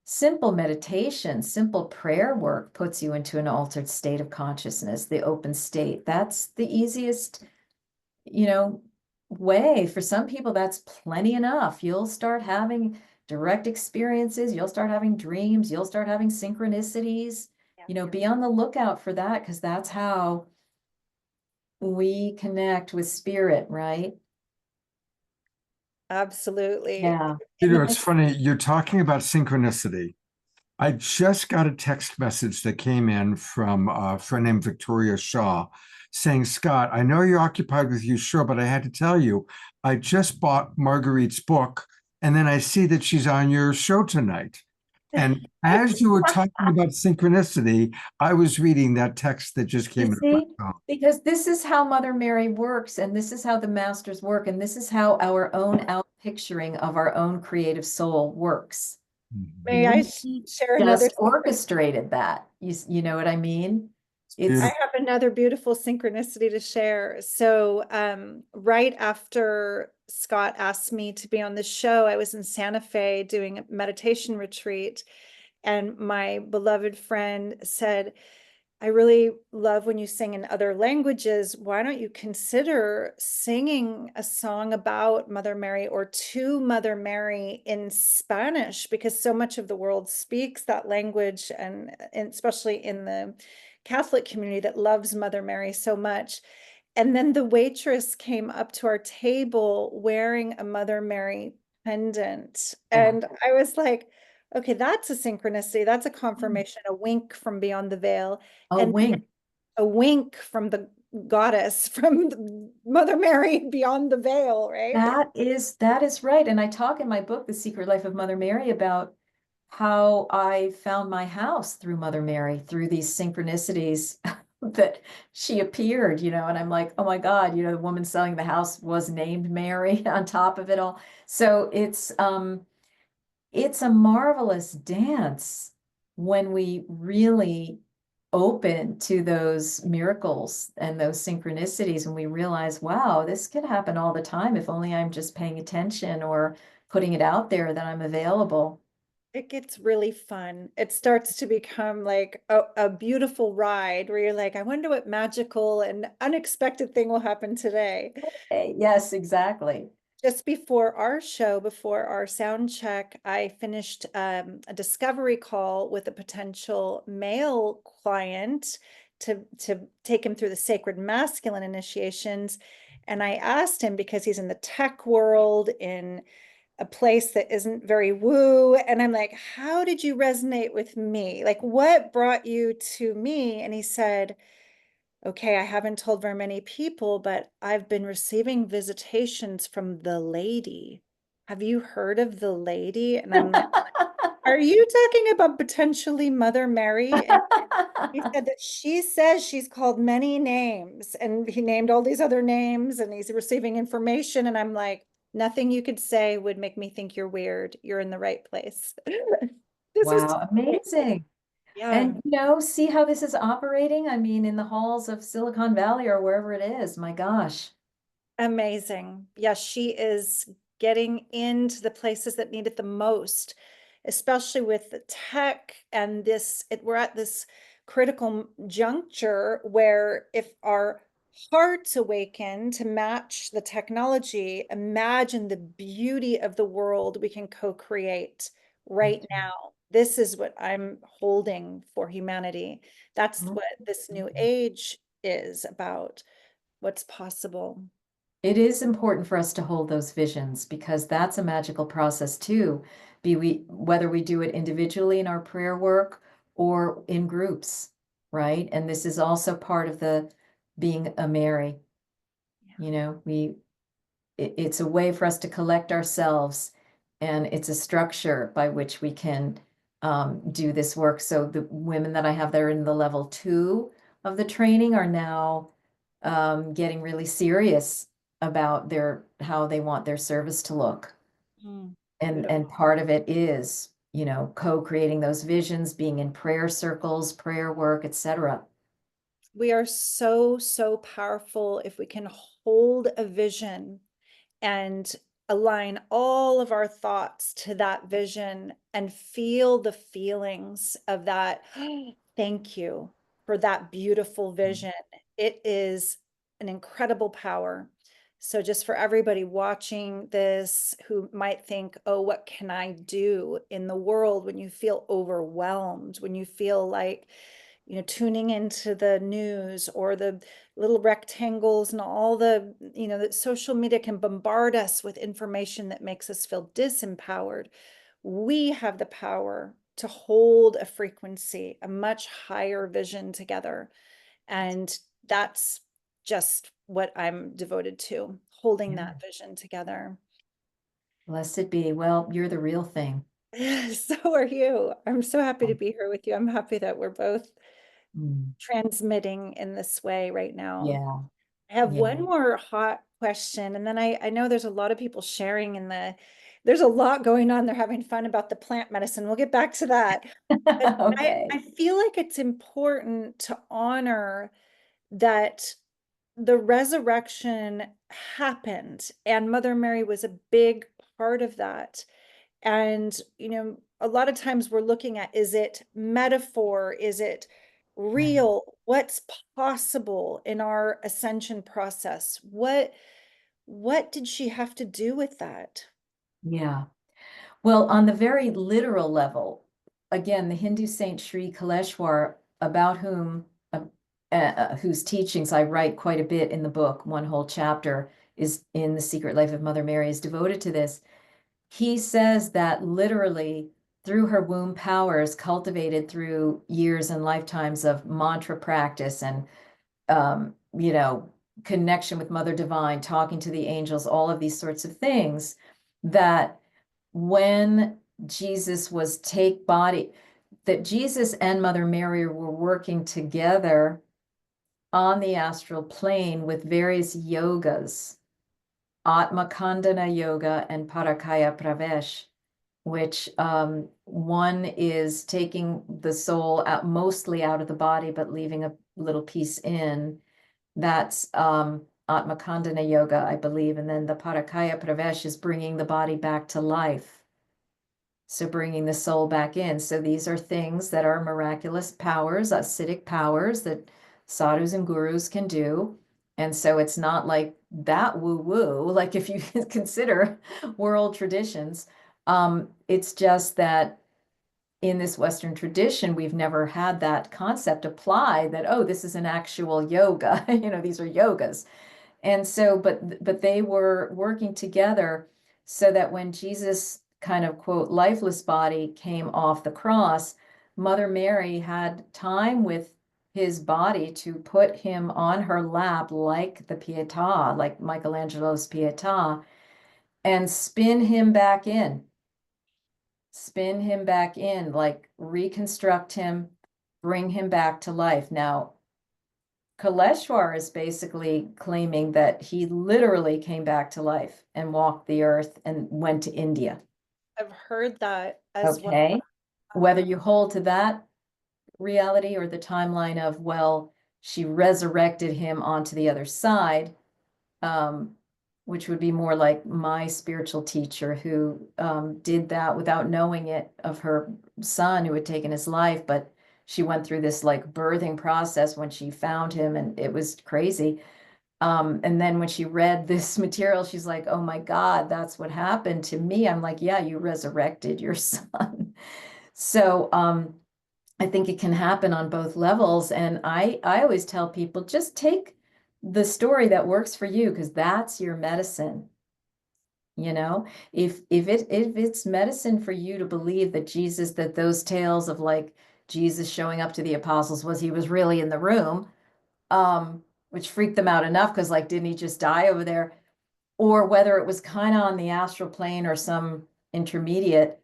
Simple meditation, simple prayer work puts you into an altered state of consciousness, the open state. That's the easiest, way. For some people, that's plenty enough. You'll start having direct experiences, you'll start having dreams, you'll start having synchronicities. Be on the lookout for that, because that's how we connect with spirit, right? Absolutely. Yeah. It's funny, you're talking about synchronicity. I just got a text message that came in from a friend named Victoria Shaw saying, Scott, I know you're occupied with you, sure, but I had to tell you, I just bought Marguerite's book, and then I see that she's on your show tonight. And as you were talking about synchronicity, I was reading that text that just came You in. see, because this is how Mother Mary works, and this is how the masters work, and this is how our own outpicturing of our own creative soul works. Mhm. May I share another? Just orchestrated that. You know what I mean? It's I have another beautiful synchronicity to share. So, right after Scott asked me to be on the show, I was in Santa Fe doing a meditation retreat, and my beloved friend said, I really love when you sing in other languages. Why don't you consider singing a song about Mother Mary or to Mother Mary in Spanish? Because so much of the world speaks that language, and especially in the Catholic community that loves Mother Mary so much. And then the waitress came up to our table wearing a Mother Mary pendant. And I was like, okay, that's a synchronicity. That's a confirmation, a wink from beyond the veil, a and wink. a wink from the goddess, from Mother Mary beyond the veil, right? That is right. And I talk in my book, The Secret Life of Mother Mary, about how I found my house through Mother Mary, through these synchronicities that she appeared, and I'm like, oh my God, the woman selling the house was named Mary on top of it all. So it's a marvelous dance when we really open to those miracles and those synchronicities, and we realize, wow, this can happen all the time if only I'm just paying attention or putting it out there that I'm available. It gets really fun. It starts to become like a beautiful ride where you're like, I wonder what magical and unexpected thing will happen today. Yes, exactly. Just before our show, before our sound check, I finished a discovery call with a potential male client to take him through the sacred masculine initiations. And I asked him, because he's in the tech world, in a place that isn't very woo. And I'm like, how did you resonate with me? Like, what brought you to me? And he said, okay, I haven't told very many people, but I've been receiving visitations from the lady. Have you heard of the lady? And I'm like, are you talking about potentially Mother Mary? And he said that she says she's called many names, and he named all these other names, and he's receiving information. And I'm like, nothing you could say would make me think you're weird. You're in the right place. This was Wow, amazing. yeah. And see how this is operating? I mean, in the halls of Silicon Valley or wherever it is, my gosh. Amazing. Yes, she is getting into the places that need it the most, especially with the tech and we're at this critical juncture where if our hearts awaken to match the technology, imagine the beauty of the world we can co-create right now. This is what I'm holding for humanity. That's what this new age is about, what's possible. It is important for us to hold those visions because that's a magical process too. Whether we do it individually in our prayer work or in groups, right? And this is also part of the being a Mary. It's a way for us to collect ourselves, and it's a structure by which we can do this work. So the women that I have that are in the level 2 of the training are now getting really serious about how they want their service to look. And part of it is, co-creating those visions, being in prayer circles, prayer work, etc. We are so, so powerful if we can hold a vision and align all of our thoughts to that vision and feel the feelings of that. Thank you for that beautiful vision. It is an incredible power. So just for everybody watching this who might think, oh, what can I do in the world when you feel overwhelmed, when you feel like, tuning into the news or the little rectangles and all the, that social media can bombard us with information that makes us feel disempowered. We have the power to hold a frequency, a much higher vision together. And that's just what I'm devoted to, holding that vision together. Blessed be. Well, you're the real thing. So are you. I'm so happy to be here with you. I'm happy that we're both Mm. transmitting in this way right now. Yeah. I have Yeah. one more hot question, and then I know there's a lot of people sharing in the there's a lot going on. They're having fun about the plant medicine. We'll get back to that. But Okay. I feel like it's important to honor that the resurrection happened, and Mother Mary was a big part of that. And, a lot of times we're looking at, is it metaphor? Is it real? What's possible in our ascension process? What did she have to do with that? Yeah. Well, on the very literal level, again, the Hindu saint Sri Kaleshwar, about whose teachings I write quite a bit in the book, one whole chapter is in The Secret Life of Mother Mary, is devoted to this. He says that literally through her womb powers cultivated through years and lifetimes of mantra practice and, connection with Mother Divine, talking to the angels, all of these sorts of things, that when Jesus was that Jesus and Mother Mary were working together on the astral plane with various yogas, Atma Kandana Yoga and Parakaya Pravesh, which one is taking the soul out mostly out of the body, but leaving a little piece in. That's Atma Kandana Yoga, I believe. And then the Parakaya Pravesh is bringing the body back to life. So bringing the soul back in. So these are things that are miraculous powers, acidic powers that sadhus and gurus can do. And so it's not like that woo-woo, like if you consider world traditions. It's just that in this Western tradition, we've never had that concept apply that, oh, this is an actual yoga, these are yogas. And so, but they were working together so that when Jesus kind of quote lifeless body came off the cross, Mother Mary had time with his body to put him on her lap like the Pietà, like Michelangelo's Pietà, and spin him back in, like reconstruct him, bring him back to life. Now, Kaleshwar is basically claiming that he literally came back to life and walked the earth and went to India. I've heard that as well. Okay. Whether you hold to that reality or the timeline of, well, she resurrected him onto the other side, which would be more like my spiritual teacher who did that without knowing it of her son who had taken his life, but she went through this like birthing process when she found him, and it was crazy. And then when she read this material, she's like, oh my God, that's what happened to me. I'm like, yeah, you resurrected your son. So I think it can happen on both levels. And I always tell people, just take the story that works for you, because that's your medicine. If it's medicine for you to believe that that those tales of like Jesus showing up to the apostles he was really in the room, which freaked them out enough because like, didn't he just die over there? Or whether it was kind of on the astral plane or some intermediate,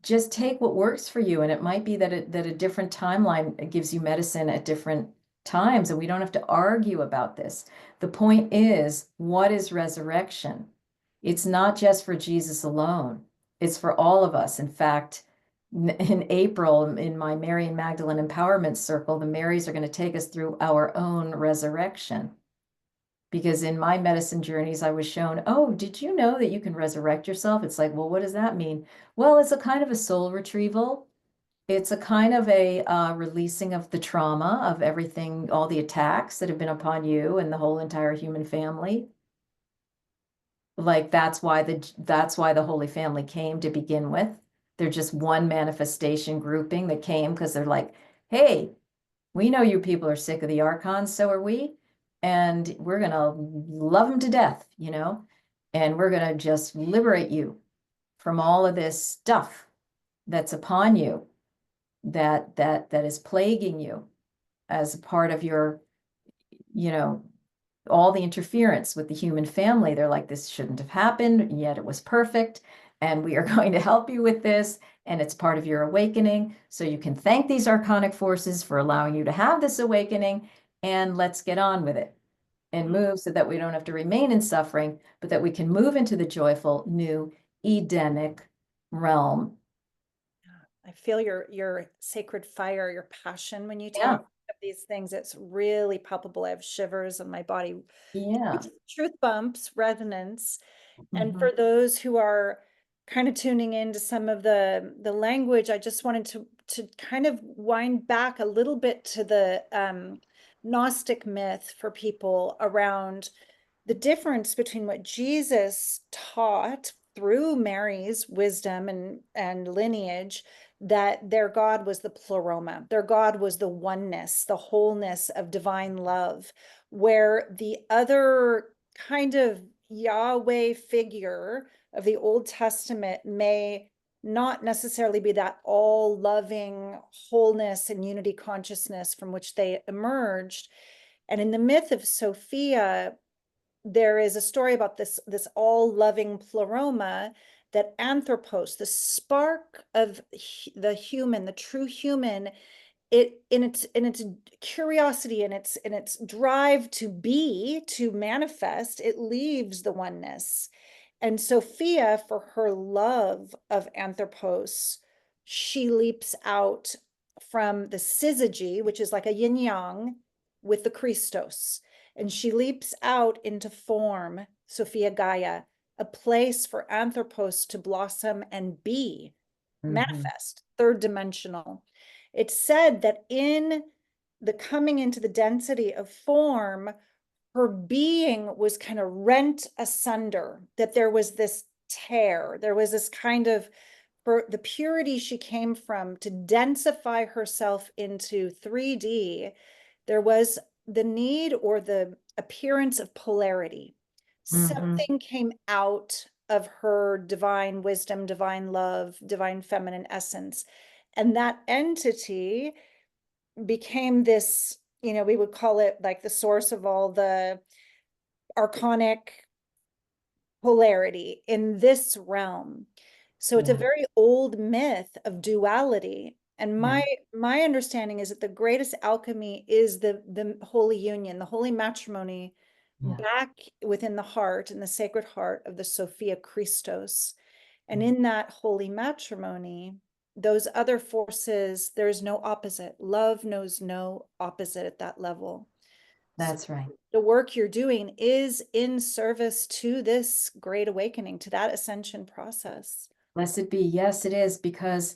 just take what works for you. And it might be that a different timeline gives you medicine at different times, and we don't have to argue about this. The point is, what is resurrection? It's not just for Jesus alone. It's for all of us. In fact, in April, in my Mary and Magdalene Empowerment Circle, the Marys are going to take us through our own resurrection. Because in my medicine journeys, I was shown, oh, did you know that you can resurrect yourself? It's like, well, what does that mean? Well, it's a kind of a soul retrieval. It's a kind of a releasing of the trauma of everything, all the attacks that have been upon you and the whole entire human family. Like that's why the Holy Family came to begin with. They're just one manifestation grouping that came because they're like, hey, we know you people are sick of the archons, so are we. And we're going to love them to death, and we're going to just liberate you from all of this stuff that's upon you, that is plaguing you as a part of your, all the interference with the human family. They're like, this shouldn't have happened, and yet it was perfect. And we are going to help you with this. And it's part of your awakening. So you can thank these archonic forces for allowing you to have this awakening. And let's get on with it. and move so that we don't have to remain in suffering, but that we can move into the joyful new Edenic realm. I feel your sacred fire, your passion when you Yeah. talk of these things. It's really palpable. I have shivers on my body. Yeah. Truth bumps, resonance. And Mhm. for those who are kind of tuning into some of the language, I just wanted to kind of wind back a little bit to the Gnostic myth for people around the difference between what Jesus taught through Mary's wisdom and lineage, that their God was the pleroma, their God was the oneness, the wholeness of divine love, where the other kind of Yahweh figure of the Old Testament may not necessarily be that all loving wholeness and unity consciousness from which they emerged. And in the myth of Sophia, there is a story about this all-loving pleroma, that anthropos, the spark of the human, the true human, it in its curiosity and its drive to be, to manifest, it leaves the oneness. And Sophia, for her love of anthropos, she leaps out from the syzygy, which is like a yin yang, with the Christos. And she leaps out into form, Sophia Gaia, a place for anthropos to blossom and be, manifest, third dimensional. It's said that in the coming into the density of form, her being was kind of rent asunder, that there was this tear, there was this kind of, for the purity she came from, to densify herself into 3D, there was the need or the appearance of polarity. Something came out of her divine wisdom, divine love, divine feminine essence. And that entity became this, we would call it like the source of all the archonic polarity in this realm. So it's a very old myth of duality. And my understanding is that the greatest alchemy is the holy union, the holy matrimony, back within the heart, in the sacred heart of the Sophia Christos. And in that holy matrimony, those other forces, there's no opposite. Love knows no opposite at that level. That's right. The work you're doing is in service to this great awakening, to that ascension process. Blessed be. Yes, it is, because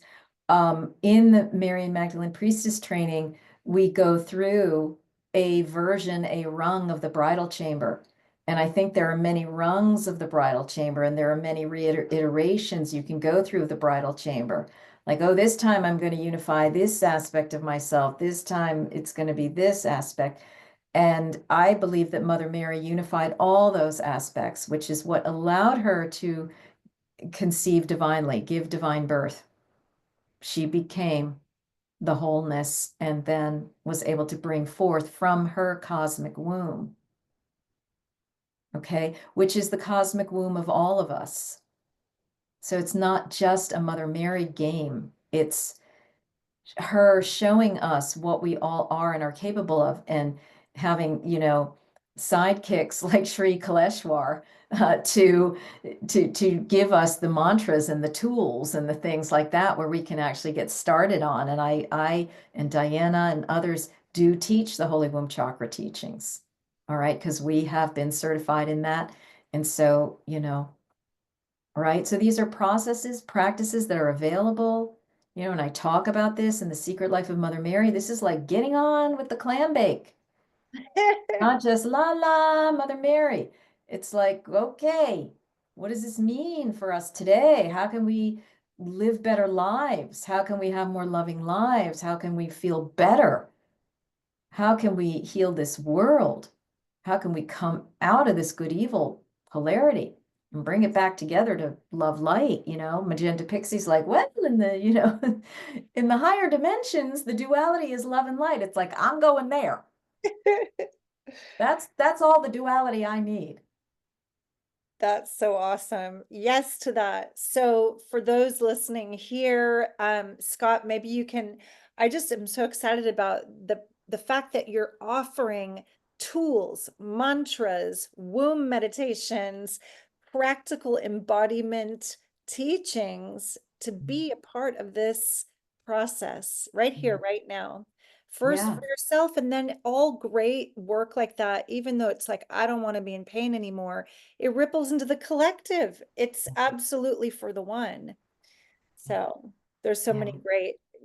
in the Marian Magdalene priestess training, we go through a version, a rung of the bridal chamber. And I think there are many rungs of the bridal chamber, and there are many iterations you can go through the bridal chamber. Like, oh, this time I'm going to unify this aspect of myself. This time it's going to be this aspect. And I believe that Mother Mary unified all those aspects, which is what allowed her to conceive divinely, give divine birth. She became the wholeness and then was able to bring forth from her cosmic womb. Okay, which is the cosmic womb of all of us. So it's not just a Mother Mary game. It's her showing us what we all are and are capable of, and having, sidekicks like Sri Kaleshwar to give us the mantras and the tools and the things like that, where we can actually get started on. And I and Diana and others do teach the Holy Womb Chakra teachings. All right, because we have been certified in that. And so, all right, so these are processes, practices that are available. And I talk about this in The Secret Life of Mother Mary. This is like getting on with the clam bake. Not just la la, Mother Mary. It's like, okay, what does this mean for us today? How can we live better lives? How can we have more loving lives? How can we feel better? How can we heal this world? How can we come out of this good evil polarity and bring it back together to love light? Magenta Pixie's like, well, in the, in the higher dimensions, the duality is love and light. It's like, I'm going there. That's all the duality I need. That's so awesome. Yes to that. So for those listening here, Scott, maybe you can, I just am so excited about the fact that you're offering tools, mantras, womb meditations, practical embodiment teachings to be a part of this process right here, right now. First Yeah. for yourself, and then all great work like that, even though it's like, I don't want to be in pain anymore, it ripples into the collective. It's absolutely for the one. So there's so many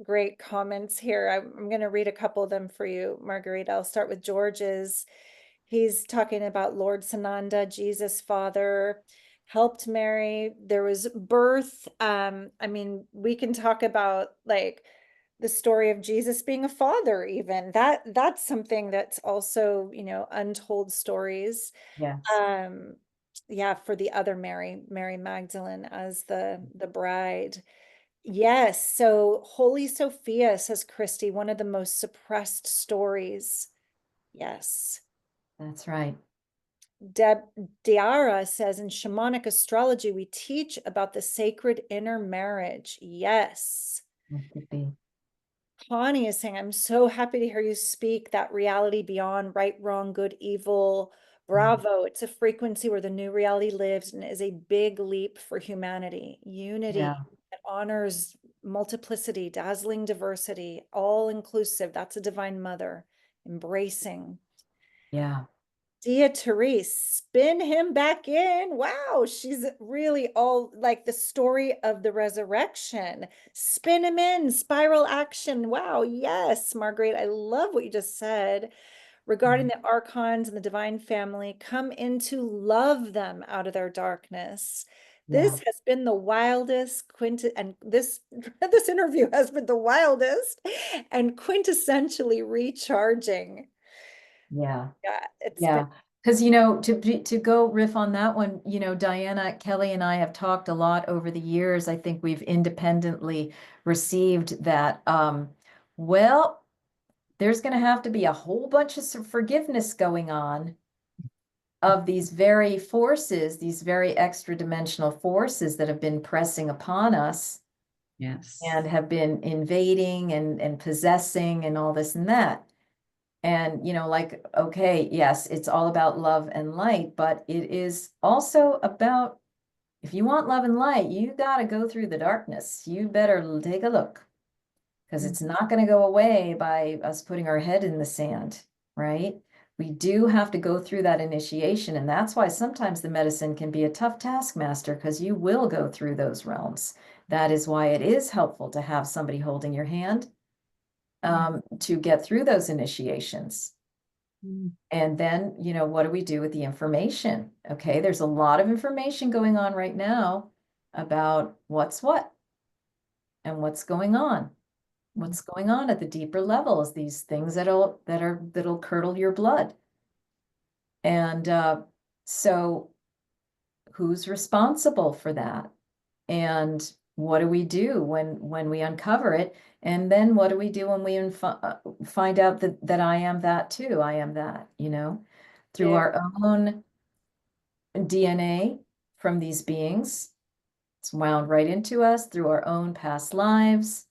great comments here. I'm going to read a couple of them for you, Marguerite. I'll start with George's. He's talking about Lord Sananda, Jesus Father, helped Mary. There was birth. I mean, we can talk about like the story of Jesus being a father, even. That's something that's also, you know, untold stories. Yes. Yeah, for the other Mary, Mary Magdalene as the bride. Yes, so Holy Sophia, says Christy, one of the most suppressed stories. Yes. That's right. Deb Diara says, in shamanic astrology, we teach about the sacred inner marriage. Yes. That could be. Connie is saying, I'm so happy to hear you speak that reality beyond right, wrong, good, evil. Bravo. It's a frequency where the new reality lives and is a big leap for humanity. Unity Yeah. that honors multiplicity, dazzling diversity, all inclusive. That's a divine mother embracing. Yeah. Dia Therese, spin him back in. Wow, she's really all like the story of the resurrection. Spin him in, spiral action. Wow, yes, Marguerite, I love what you just said regarding the archons and the divine family. Come in to love them out of their darkness. This Yeah. has been the wildest and this this interview has been the wildest and quintessentially recharging. Yeah. Yeah, it's been Yeah. Because, you know, to go riff on that one, you know, Diana, Kelly, and I have talked a lot over the years. I think we've independently received that, well, there's going to have to be a whole bunch of forgiveness going on of these very forces, these very extra dimensional forces that have been pressing upon us Yes. and have been invading and possessing and all this and that. And, you know, like, okay, yes, it's all about love and light, but it is also about, if you want love and light, you got to go through the darkness. You better take a look, because it's not going to go away by us putting our head in the sand, right? We do have to go through that initiation. And that's why sometimes the medicine can be a tough taskmaster, because you will go through those realms. That is why it is helpful to have somebody holding your hand to get through those initiations. And then, you know, what do we do with the information? Okay, there's a lot of information going on right now about what's what and what's going on. What's going on at the deeper levels, these things that'll curdle your blood. And so who's responsible for that? And what do we do when we uncover it? And then what do we do when we find out that I am that too? I am that, you know, through our own DNA from these beings. It's wound right into us through our own past lives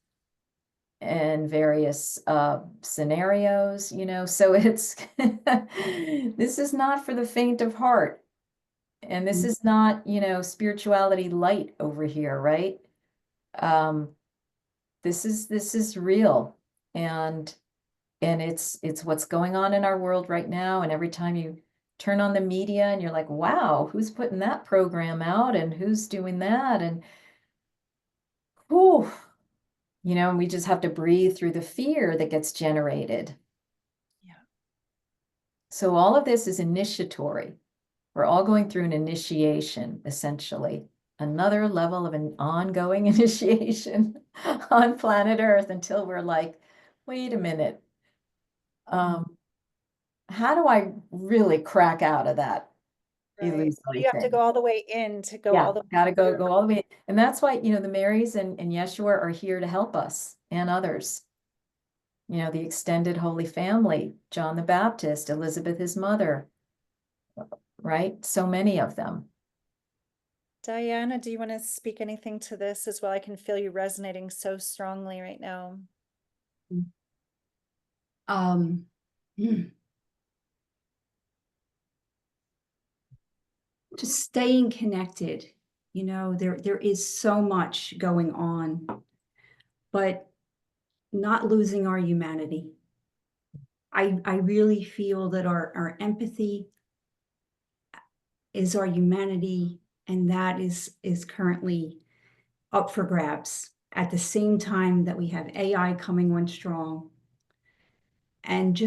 and various scenarios, you know. So it's this is not for the faint of heart. And this is not, you know, spirituality light over here, right? This is real, and it's what's going on in our world right now. And every time you turn on the media and you're like, wow, who's putting that program out and who's doing that? And whew, you know, and we just have to breathe through the fear that gets generated. Yeah. So all of this is initiatory. We're all going through an initiation, essentially. Another level of an ongoing initiation on planet Earth until we're like, wait a minute. How do I really crack out of that Right. illusory You have to thing? go all the way in to go Yeah, all the way gotta go through. all the way. And that's why, you know, the Marys and Yeshua are here to help us and others. You know, the extended Holy Family, John the Baptist, Elizabeth, his mother, right? So many of them. Diana, do you want to speak anything to this as well? I can feel you resonating so strongly right now. Um, just staying connected. You know, there is so much going on, but not losing our humanity. I really feel that our empathy is our humanity, and that is currently up for grabs at the same time that we have AI coming on strong. And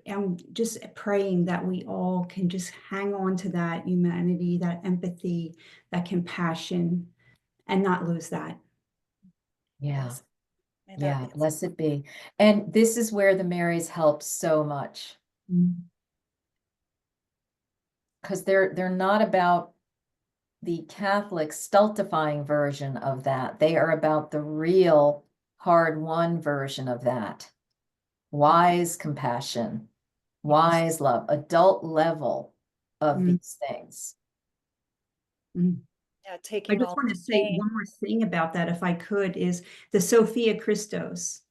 I'm just praying that we all can just hang on to that humanity, that empathy, that compassion, and not lose that. Yeah. Yes. May that Yeah, be. blessed be. And this is where the Marys help so much, because they're not about the Catholic stultifying version of that. They are about the real hard-won version of that. Wise compassion, wise love, adult level of Mm. these things. Mm. Yeah, I taking just all want the to say shame. one more thing about that, if I could, is the Sophia Christos.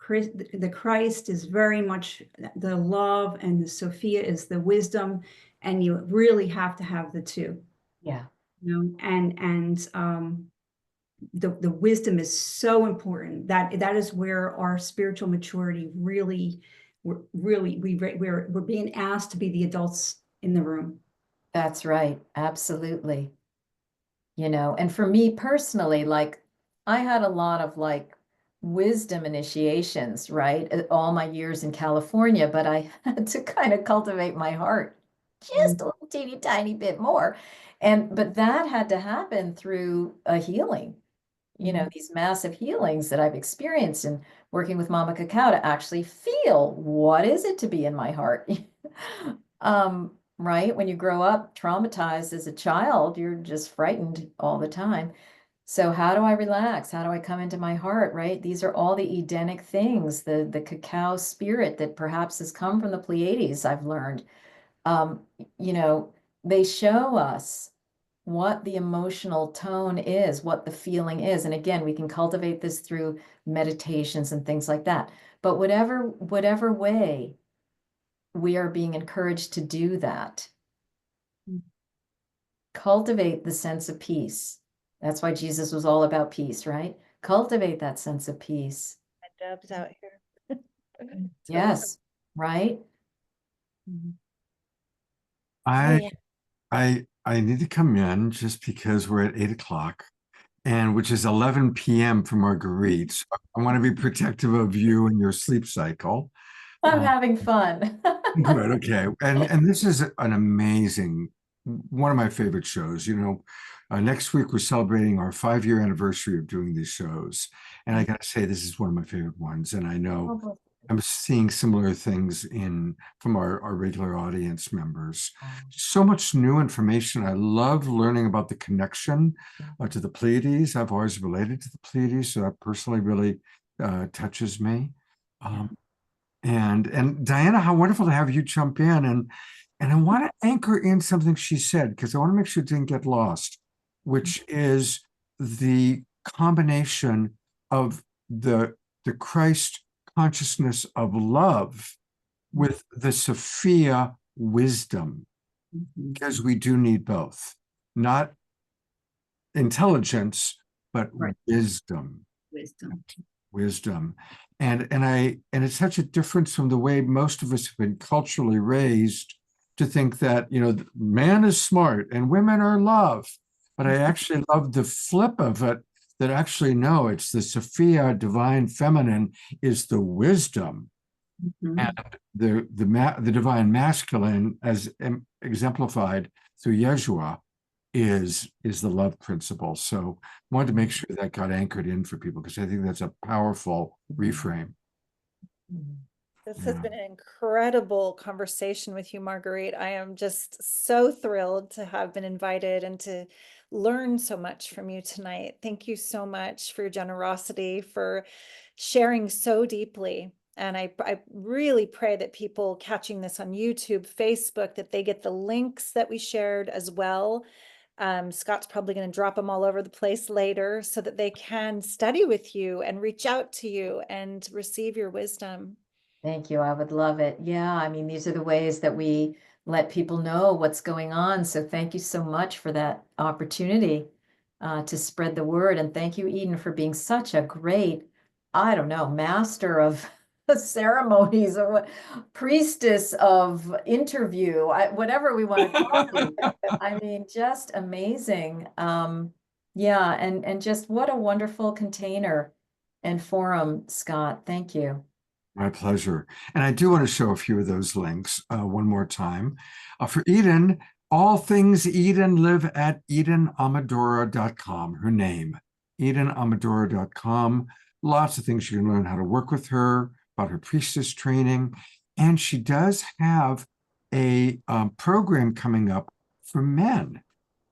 The Christ is very much the love, and the Sophia is the wisdom, and you really have to have the two. Yeah. You know, and the wisdom is so important. That is where our spiritual maturity really, we're being asked to be the adults in the room. That's right. Absolutely. You know, and for me personally, like I had a lot of like wisdom initiations, right? All my years in California, but I had to kind of cultivate my heart just a little teeny tiny bit more. But that had to happen through a healing, you know, these massive healings that I've experienced in working with Mama Cacao to actually feel what is it to be in my heart. Right? When you grow up traumatized as a child, you're just frightened all the time. So how do I relax? How do I come into my heart, right? These are all the Edenic things, the cacao spirit that perhaps has come from the Pleiades, I've learned. You know, they show us what the emotional tone is, what the feeling is. And again, we can cultivate this through meditations and things like that. But whatever way we are being encouraged to do that, cultivate the sense of peace. That's why Jesus was all about peace, right? Cultivate that sense of peace. My dub's out here. Yes, right? I yeah. I need to come in just because we're at 8 o'clock, and which is 11 p.m. for Marguerite. So I want to be protective of you and your sleep cycle. I'm having fun. Good, okay. And this is an amazing, one of my favorite shows. You know, next week we're celebrating our 5-year anniversary of doing these shows. And I gotta say, this is one of my favorite ones. And I know I'm seeing similar things from our regular audience members. So much new information. I love learning about the connection to the Pleiades. I've always related to the Pleiades, so that personally really touches me. And Diana, how wonderful to have you jump in. And I want to anchor in something she said, because I want to make sure it didn't get lost, which is the combination of the Christ consciousness of love with the Sophia wisdom, because we do need both, not intelligence, but Right. wisdom. Wisdom. And it's such a difference from the way most of us have been culturally raised to think that, you know, man is smart and women are love. But I actually love the flip of it, that actually, no, it's the Sophia divine feminine is the wisdom, and the divine masculine, as exemplified through Yeshua, is the love principle. So I wanted to make sure that got anchored in for people, because I think that's a powerful reframe. This has been an incredible conversation with you, Marguerite. I am just so thrilled to have been invited and to learn so much from you tonight. Thank you so much for your generosity, for sharing so deeply. And I really pray that people catching this on YouTube, Facebook, that they get the links that we shared as well. Scott's probably going to drop them all over the place later so that they can study with you and reach out to you and receive your wisdom. Thank you. I would love it. Yeah, I mean, these are the ways that we let people know what's going on. So thank you so much for that opportunity to spread the word. And thank you, Eden, for being such a great, I don't know, master of ceremonies, or what, priestess of interview, whatever we want to call you. I mean, just amazing. Yeah, and just what a wonderful container and forum, Scott. Thank you. My pleasure. And I do want to show a few of those links one more time. For Eden, all things Eden live at edenamadora.com, her name, edenamadora.com. Lots of things you can learn how to work with her, about her priestess training. And she does have a program coming up for men.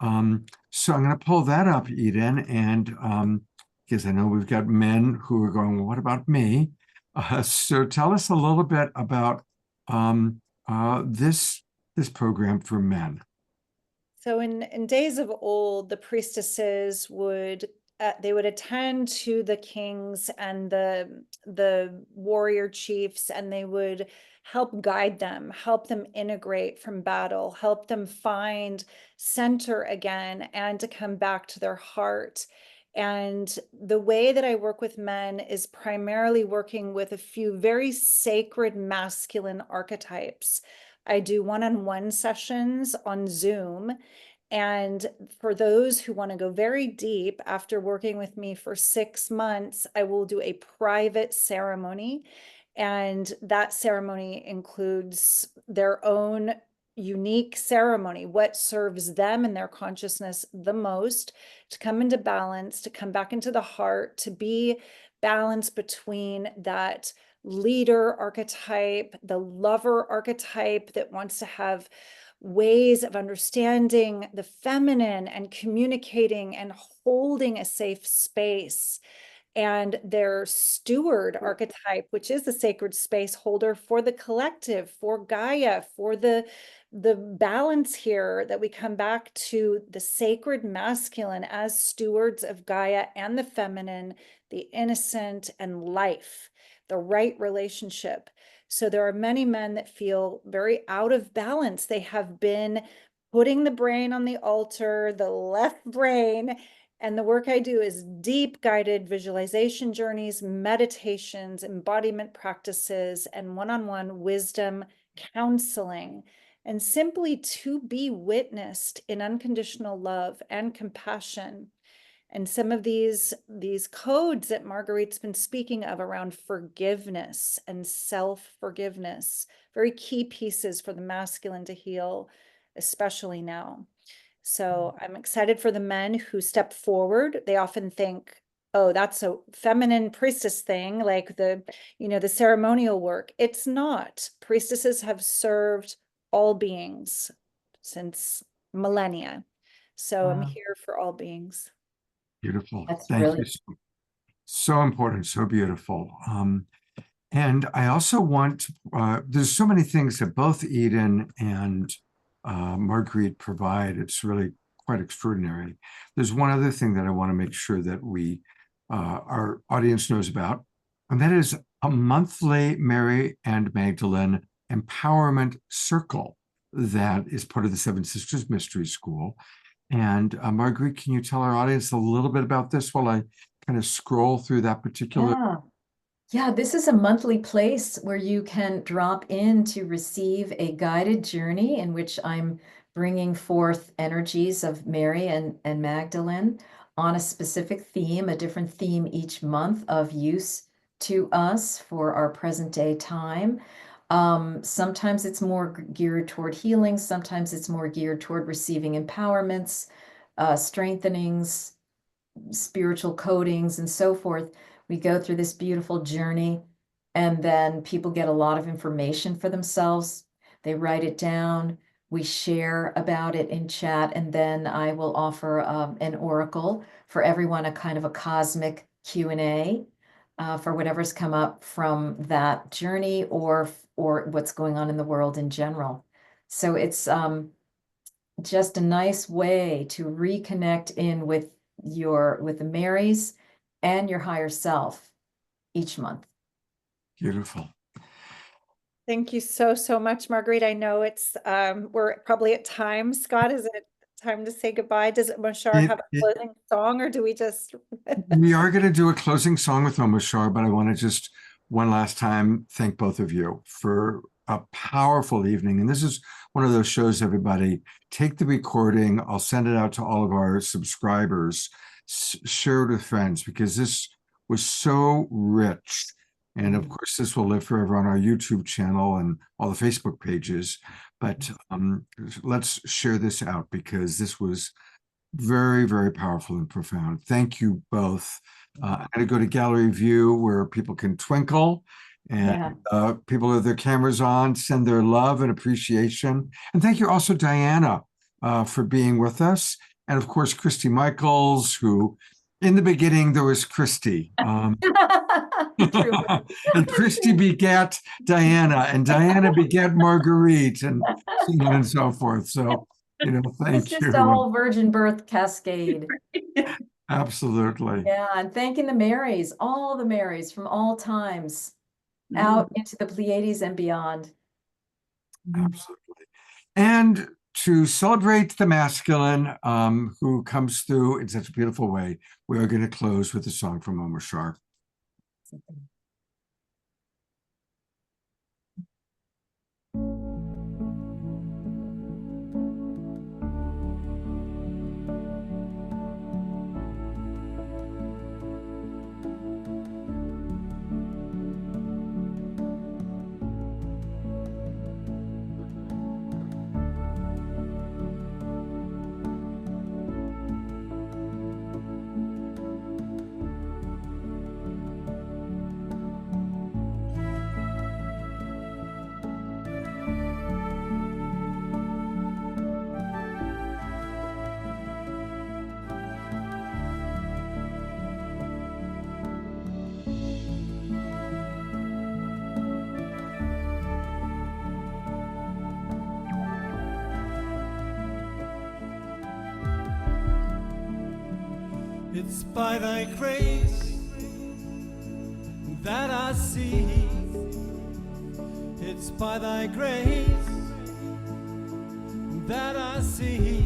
So I'm going to pull that up, Eden, and because I know we've got men who are going, well, what about me? So tell us a little bit about this program for men. So in days of old, the priestesses would they would attend to the kings and the warrior chiefs, and they would help guide them, help them integrate from battle, help them find center again, and to come back to their heart. And the way that I work with men is primarily working with a few very sacred masculine archetypes. I do one-on-one sessions on Zoom. And for those who want to go very deep, after working with me for 6 months, I will do a private ceremony. And that ceremony includes their own unique ceremony, what serves them and their consciousness the most, to come into balance, to come back into the heart, to be balanced between that leader archetype, the lover archetype that wants to have ways of understanding the feminine and communicating and holding a safe space, and their steward archetype, which is the sacred space holder for the collective, for Gaia, for the balance here, that we come back to the sacred masculine as stewards of Gaia, and the feminine, the innocent and life, the right relationship. So there are many men that feel very out of balance. They have been putting the brain on the altar, the left brain. And the work I do is deep guided visualization journeys, meditations, embodiment practices, and one-on-one wisdom counseling, and simply to be witnessed in unconditional love and compassion. And some of these codes that Marguerite's been speaking of around forgiveness and self-forgiveness, very key pieces for the masculine to heal, especially now. So I'm excited for the men who step forward. They often think, oh, that's a feminine priestess thing, like the ceremonial work. It's not. Priestesses have served all beings since millennia. So I'm here for all beings. Beautiful. That's Thank you. brilliant. So important, so beautiful. And I also want, there's so many things that both Eden and Marguerite provide. It's really quite extraordinary. There's one other thing that I want to make sure that our audience knows about, and that is a monthly Mary and Magdalene Empowerment Circle that is part of the Seven Sisters Mystery School. And Marguerite, can you tell our audience a little bit about this while I kind of scroll through that particular? Yeah, this is a monthly place where you can drop in to receive a guided journey in which I'm bringing forth energies of Mary and Magdalene on a specific theme, a different theme each month of use to us for our present day time. Sometimes it's more geared toward healing. Sometimes it's more geared toward receiving empowerments, strengthenings, spiritual codings, and so forth. We go through this beautiful journey, and then people get a lot of information for themselves. They write it down. We share about it in chat, and then I will offer an oracle for everyone, a kind of a cosmic Q&A for whatever's come up from that journey or what's going on in the world in general. So it's just a nice way to reconnect in with the Marys and your higher self each month. Beautiful. Thank you so, so much, Marguerite. I know it's, we're probably at time. Scott, is it time to say goodbye? Does Mashar It, have a it, closing song, or do we just? we are going to do a closing song with Omashar, but I want to just one last time thank both of you for a powerful evening. And this is one of those shows, everybody, take the recording. I'll send it out to all of our subscribers, share it with friends, because this was so rich. And of course, this will live forever on our YouTube channel and all the Facebook pages. But let's share this out, because this was very, very powerful and profound. Thank you both. I'm going to go to gallery view where people can twinkle and people with their cameras on send their love and appreciation. And thank you also, Diana, for being with us. And of course, Christy Michaels, who in the beginning there was Christy. And Christy begat Diana, and Diana begat Marguerite, and so on and so forth. So, you know, thank you. It's just a whole virgin birth cascade. Absolutely. Yeah, and thanking the Marys, all the Marys from all times, out into the Pleiades and beyond. Absolutely. And to celebrate the masculine who comes through in such a beautiful way, we are going to close with a song from Omashar. It's by thy grace that I see. It's by thy grace that I see.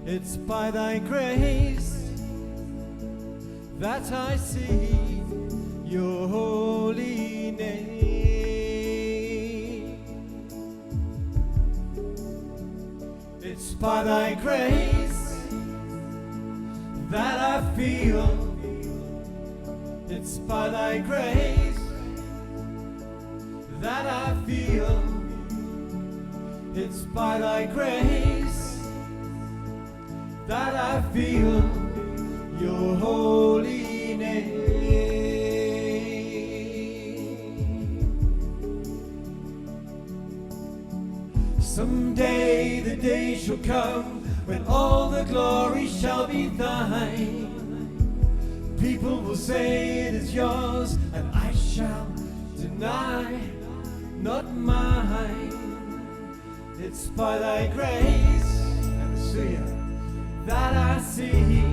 It's by thy grace that I see your holy name. It's by thy grace that I feel. It's by thy grace that I feel. It's by thy grace that I feel your holy name. Someday the day shall come when all the glory shall be thine. People will say it is yours, and I shall deny, not mine. It's by thy grace, hallelujah, that I see.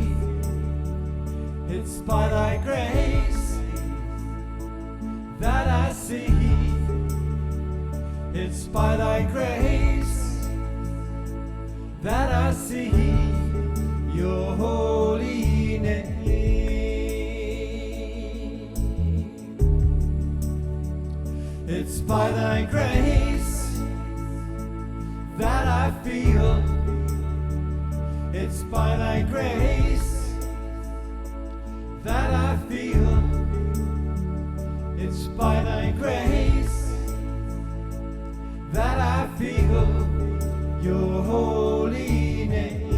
It's by thy grace that I see. It's by thy grace that I see your holy name. It's by thy grace that I feel. It's by thy grace that I feel. It's by thy grace that I feel your holy name.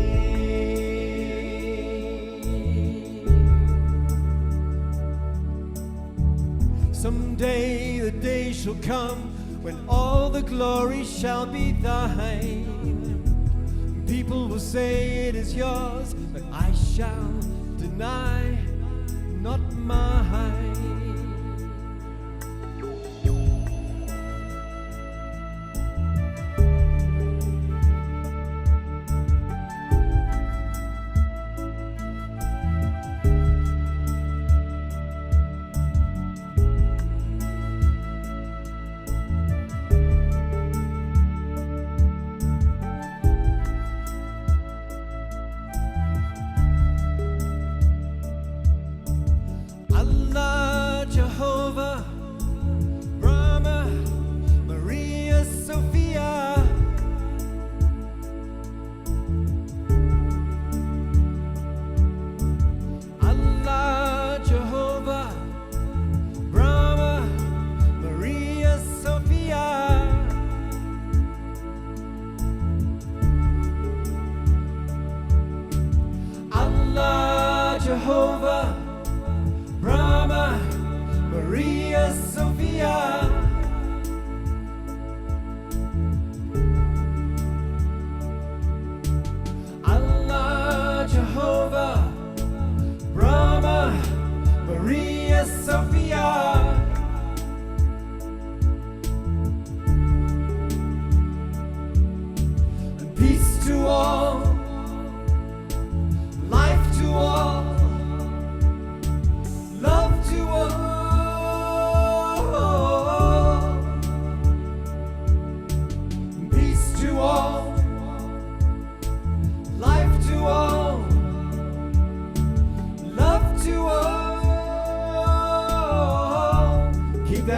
Someday the day shall come when all the glory shall be thine. People will say it is yours, but I shall deny, not mine.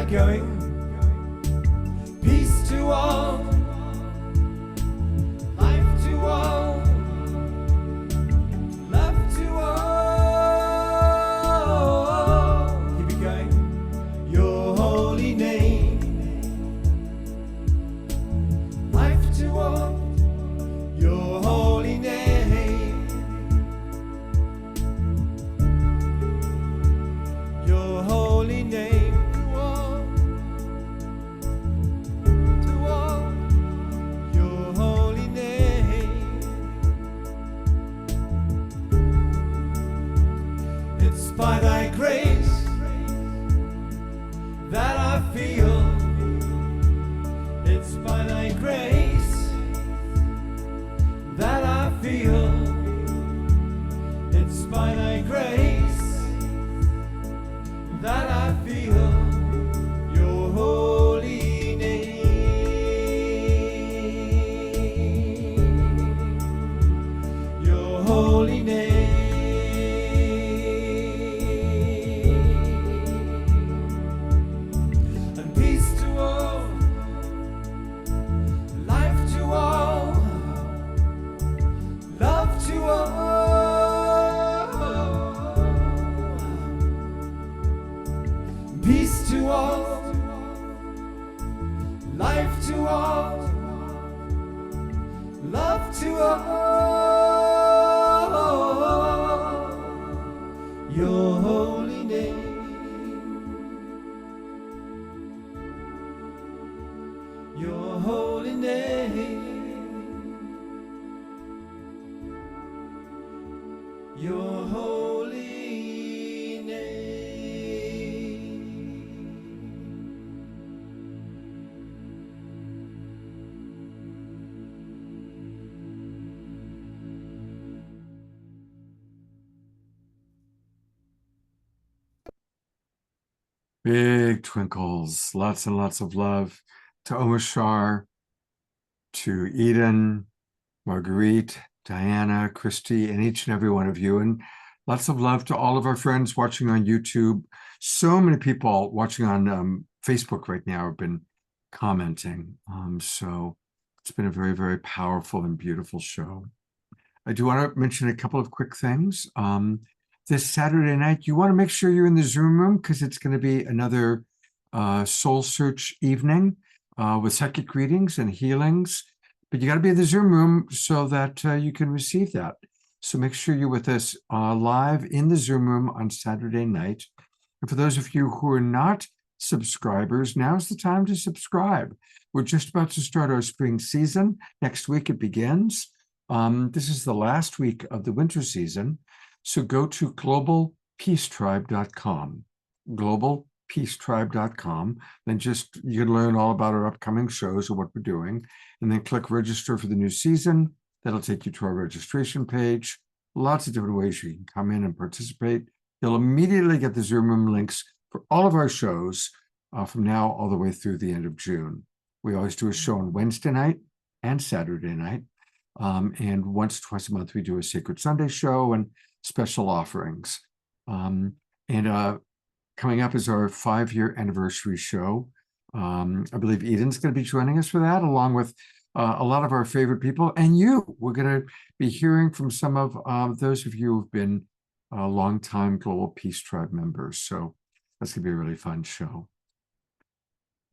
I going? Peace to all, life to all, love to all. Keep it going. Your holy name, life to all. Your holy name, your holy name. By thy grace that I feel, it's by thy grace that I feel, it's by thy grace that I feel your holy name, your holy name. Peace to all, life to all, love to all, your holy name, your holy name, your holy name. Big twinkles, lots and lots of love to Omashar, to Eden, Marguerite, Diana, Christy, and each and every one of you. And lots of love to all of our friends watching on YouTube. So many people watching on Facebook right now have been commenting. So it's been a very, very powerful and beautiful show. I do want to mention a couple of quick things. This Saturday night, you want to make sure you're in the Zoom room because it's going to be another soul search evening with psychic readings and healings. But you got to be in the Zoom room so that you can receive that. So make sure you're with us live in the Zoom room on Saturday night. And for those of you who are not subscribers, now's the time to subscribe. We're just about to start our spring season. Next week it begins. This is the last week of the winter season. So go to globalpeacetribe.com, globalpeacetribe.com. Then just, you can learn all about our upcoming shows and what we're doing. And then click register for the new season. That'll take you to our registration page. Lots of different ways you can come in and participate. You'll immediately get the Zoom room links for all of our shows from now all the way through the end of June. We always do a show on Wednesday night and Saturday night. And once, twice a month, we do a Sacred Sunday show and special offerings. Coming up is our 5-year anniversary show. I believe Eden's going to be joining us for that, along with a lot of our favorite people. And you, we're going to be hearing from some of those of you who've been longtime Global Peace Tribe members. So that's going to be a really fun show.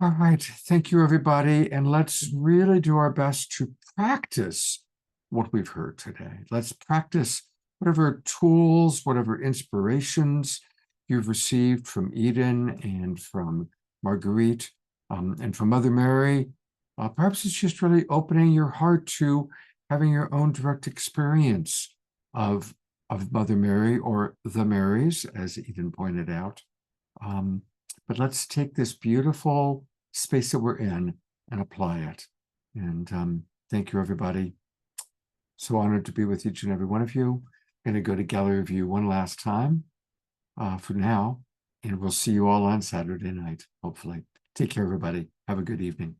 All right. Thank you, everybody. And let's really do our best to practice what we've heard today. Let's practice whatever tools, whatever inspirations you've received from Eden and from Marguerite and from Mother Mary. Perhaps it's just really opening your heart to having your own direct experience of Mother Mary or the Marys, as Eden pointed out. But let's take this beautiful space that we're in and apply it. And thank you, everybody. So honored to be with each and every one of you. I'm going to go to gallery view one last time for now, and we'll see you all on Saturday night, hopefully. Take care, everybody. Have a good evening.